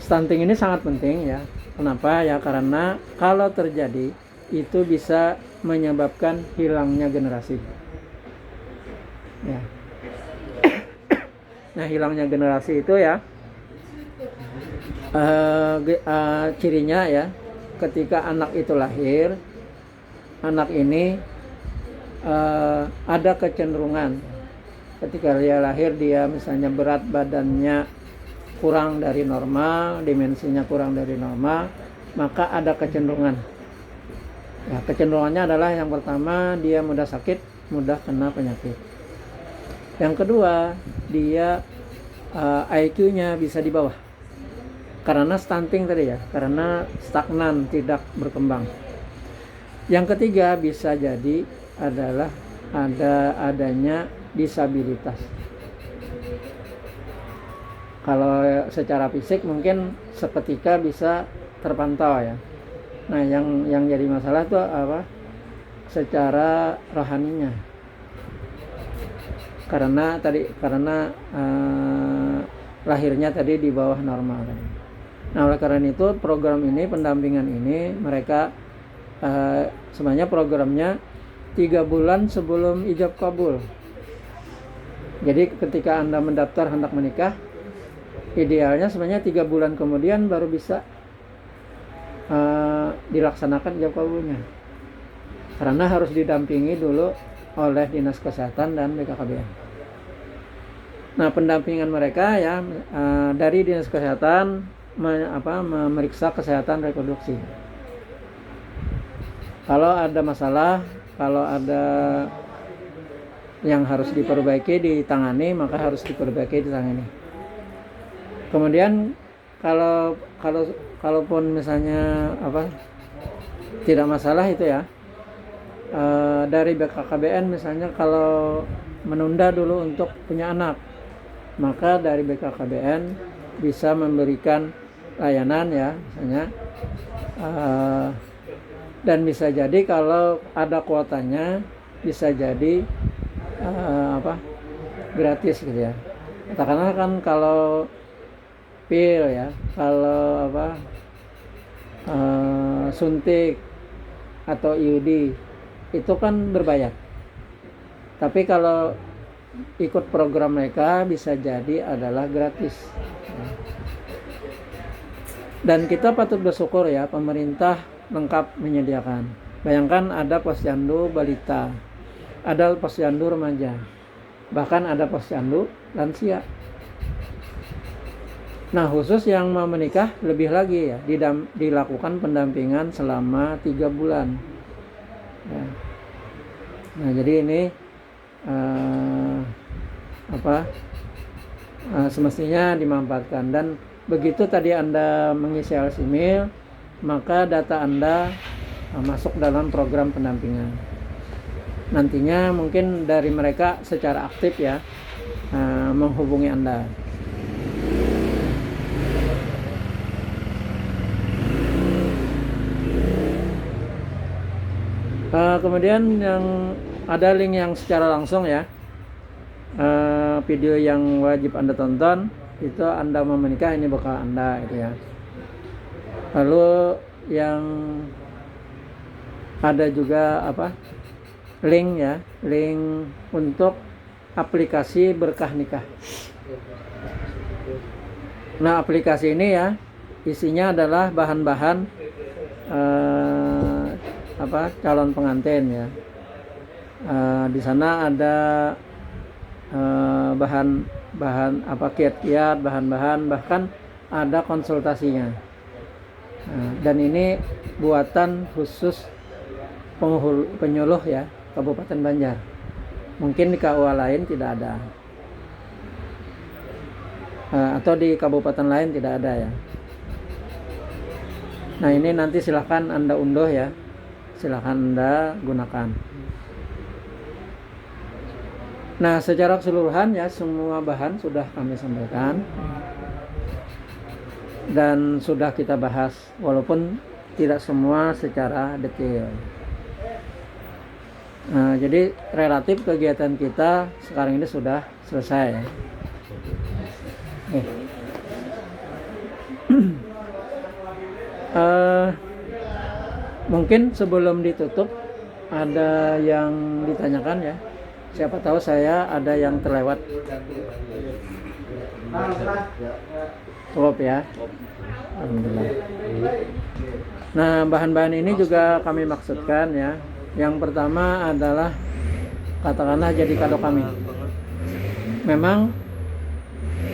stunting ini sangat penting ya. Kenapa? Ya karena kalau terjadi itu bisa menyebabkan hilangnya generasi. Ya. Nah, hilangnya generasi itu ya cirinya ya, ketika anak itu lahir, anak ini ada kecenderungan ketika dia lahir, dia misalnya berat badannya kurang dari normal, dimensinya kurang dari normal, maka ada kecenderungan. Ya, kecenderungannya adalah yang pertama, dia mudah sakit, mudah kena penyakit. Yang kedua, dia IQ-nya bisa di bawah. Karena stunting tadi ya, karena stagnan, tidak berkembang. Yang ketiga bisa jadi adalah adanya disabilitas. Kalau secara fisik mungkin seketika bisa terpantau ya. Nah, yang jadi masalah itu apa? Secara rohaninya. Karena lahirnya tadi di bawah normal. Nah, oleh karena itu program ini, pendampingan ini, mereka sebenarnya programnya 3 bulan sebelum ijab kabul. Jadi ketika Anda mendaftar hendak menikah, idealnya sebenarnya 3 bulan kemudian baru bisa dilaksanakan ijab kabulnya. Karena harus didampingi dulu oleh Dinas Kesehatan dan BKKBN. Nah, pendampingan mereka ya dari Dinas Kesehatan memeriksa kesehatan reproduksi. Kalau ada masalah, kalau ada yang harus diperbaiki ditangani, maka harus diperbaiki ditangani. Kemudian kalaupun misalnya tidak masalah itu ya, dari BKKBN misalnya kalau menunda dulu untuk punya anak, maka dari BKKBN bisa memberikan layanan ya, misalnya dan bisa jadi kalau ada kuotanya bisa jadi gratis gitu ya. Katakanlah kan kalau pil ya, kalau suntik atau IUD itu kan berbayar. Tapi kalau ikut program mereka bisa jadi adalah gratis. Dan kita patut bersyukur ya, pemerintah lengkap menyediakan. Bayangkan ada posyandu balita, ada posyandu remaja, bahkan ada posyandu lansia. Nah, khusus yang mau menikah lebih lagi ya, dilakukan pendampingan selama 3 bulan. Ya. Nah, jadi ini semestinya dimanfaatkan. Dan begitu tadi Anda mengisi LC-MIL, maka data Anda masuk dalam program pendampingan. Nantinya mungkin dari mereka secara aktif ya menghubungi Anda. Kemudian yang ada link yang secara langsung ya, video yang wajib Anda tonton itu Anda mau menikah, ini bakal Anda itu ya. Lalu yang ada juga link ya, link untuk aplikasi berkah nikah. Nah, aplikasi ini ya isinya adalah bahan-bahan calon pengantin ya. Di sana ada bahan kiat-kiat, bahan-bahan, bahkan ada konsultasinya. Dan ini buatan khusus penyuluh ya, Kabupaten Banjar. Mungkin di KUA lain tidak ada, atau di kabupaten lain tidak ada ya. Nah, ini nanti silahkan Anda unduh ya, silahkan Anda gunakan. Nah, secara keseluruhan ya semua bahan sudah kami sampaikan dan sudah kita bahas, walaupun tidak semua secara detail. Nah, jadi relatif kegiatan kita sekarang ini sudah selesai. Mungkin sebelum ditutup ada yang ditanyakan ya. Siapa tahu saya ada yang terlewat. Cukup ya. Alhamdulillah. Nah, bahan-bahan ini juga kami maksudkan ya. Yang pertama adalah katakanlah jadi kado kami. Memang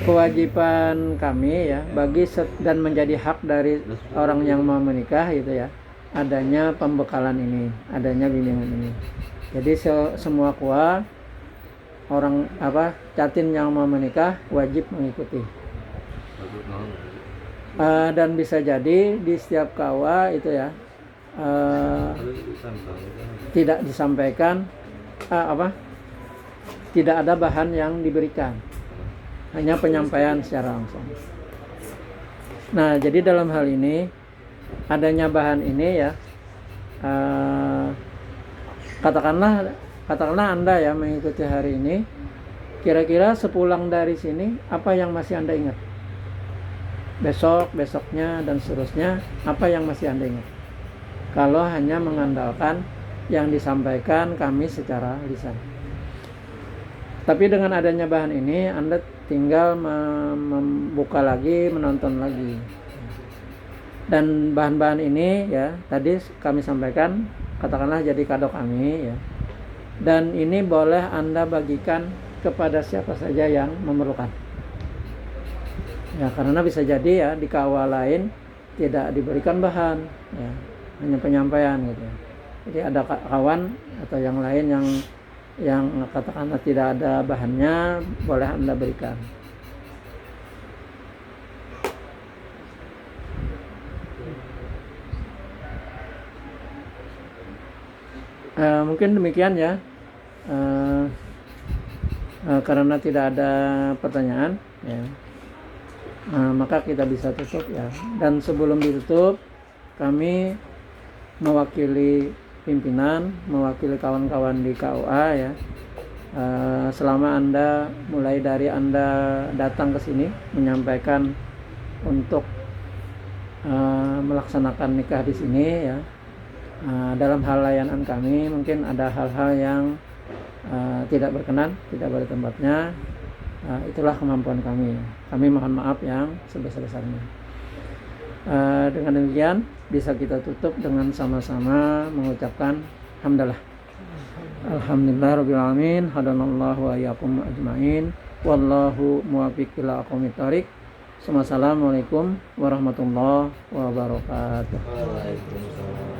kewajiban kami ya bagi dan menjadi hak dari orang yang mau menikah gitu ya. Adanya pembekalan ini, adanya bimbingan ini. Jadi semua kuah orang catin yang mau menikah wajib mengikuti. Dan bisa jadi di setiap kawa itu ya tidak disampaikan tidak ada bahan yang diberikan, hanya penyampaian secara langsung. Nah, jadi dalam hal ini adanya bahan ini ya katakanlah Anda ya mengikuti hari ini, kira-kira sepulang dari sini apa yang masih Anda ingat? Besoknya dan seterusnya apa yang masih Anda ingat? Kalau hanya mengandalkan yang disampaikan kami secara lisan. Tapi dengan adanya bahan ini Anda tinggal membuka lagi, menonton lagi. Dan bahan-bahan ini ya tadi kami sampaikan katakanlah jadi kado kami ya. Dan ini boleh Anda bagikan kepada siapa saja yang memerlukan. Ya, karena bisa jadi ya di kawah lain tidak diberikan bahan ya, hanya penyampaian gitu. Jadi ada kawan atau yang lain yang katakanlah tidak ada bahannya, boleh Anda berikan. Mungkin demikian ya. Karena tidak ada pertanyaan ya, maka kita bisa tutup ya. Dan sebelum ditutup, kami mewakili pimpinan, mewakili kawan-kawan di KUA ya. Selama Anda mulai dari Anda datang ke sini menyampaikan untuk melaksanakan nikah di sini ya. Dalam hal layanan kami mungkin ada hal-hal yang tidak berkenan, tidak pada tempatnya. Itulah kemampuan kami. Kami mohon maaf yang sebesar-besarnya. Dengan demikian bisa kita tutup dengan sama-sama mengucapkan hamdalah. Alhamdulillah rabbil alamin, hadanallahu wa iyyakum ajmain. Wallahu muwaffiq ila aqwamit thoriq. Assalamualaikum warahmatullahi wabarakatuh. Waalaikumsalam.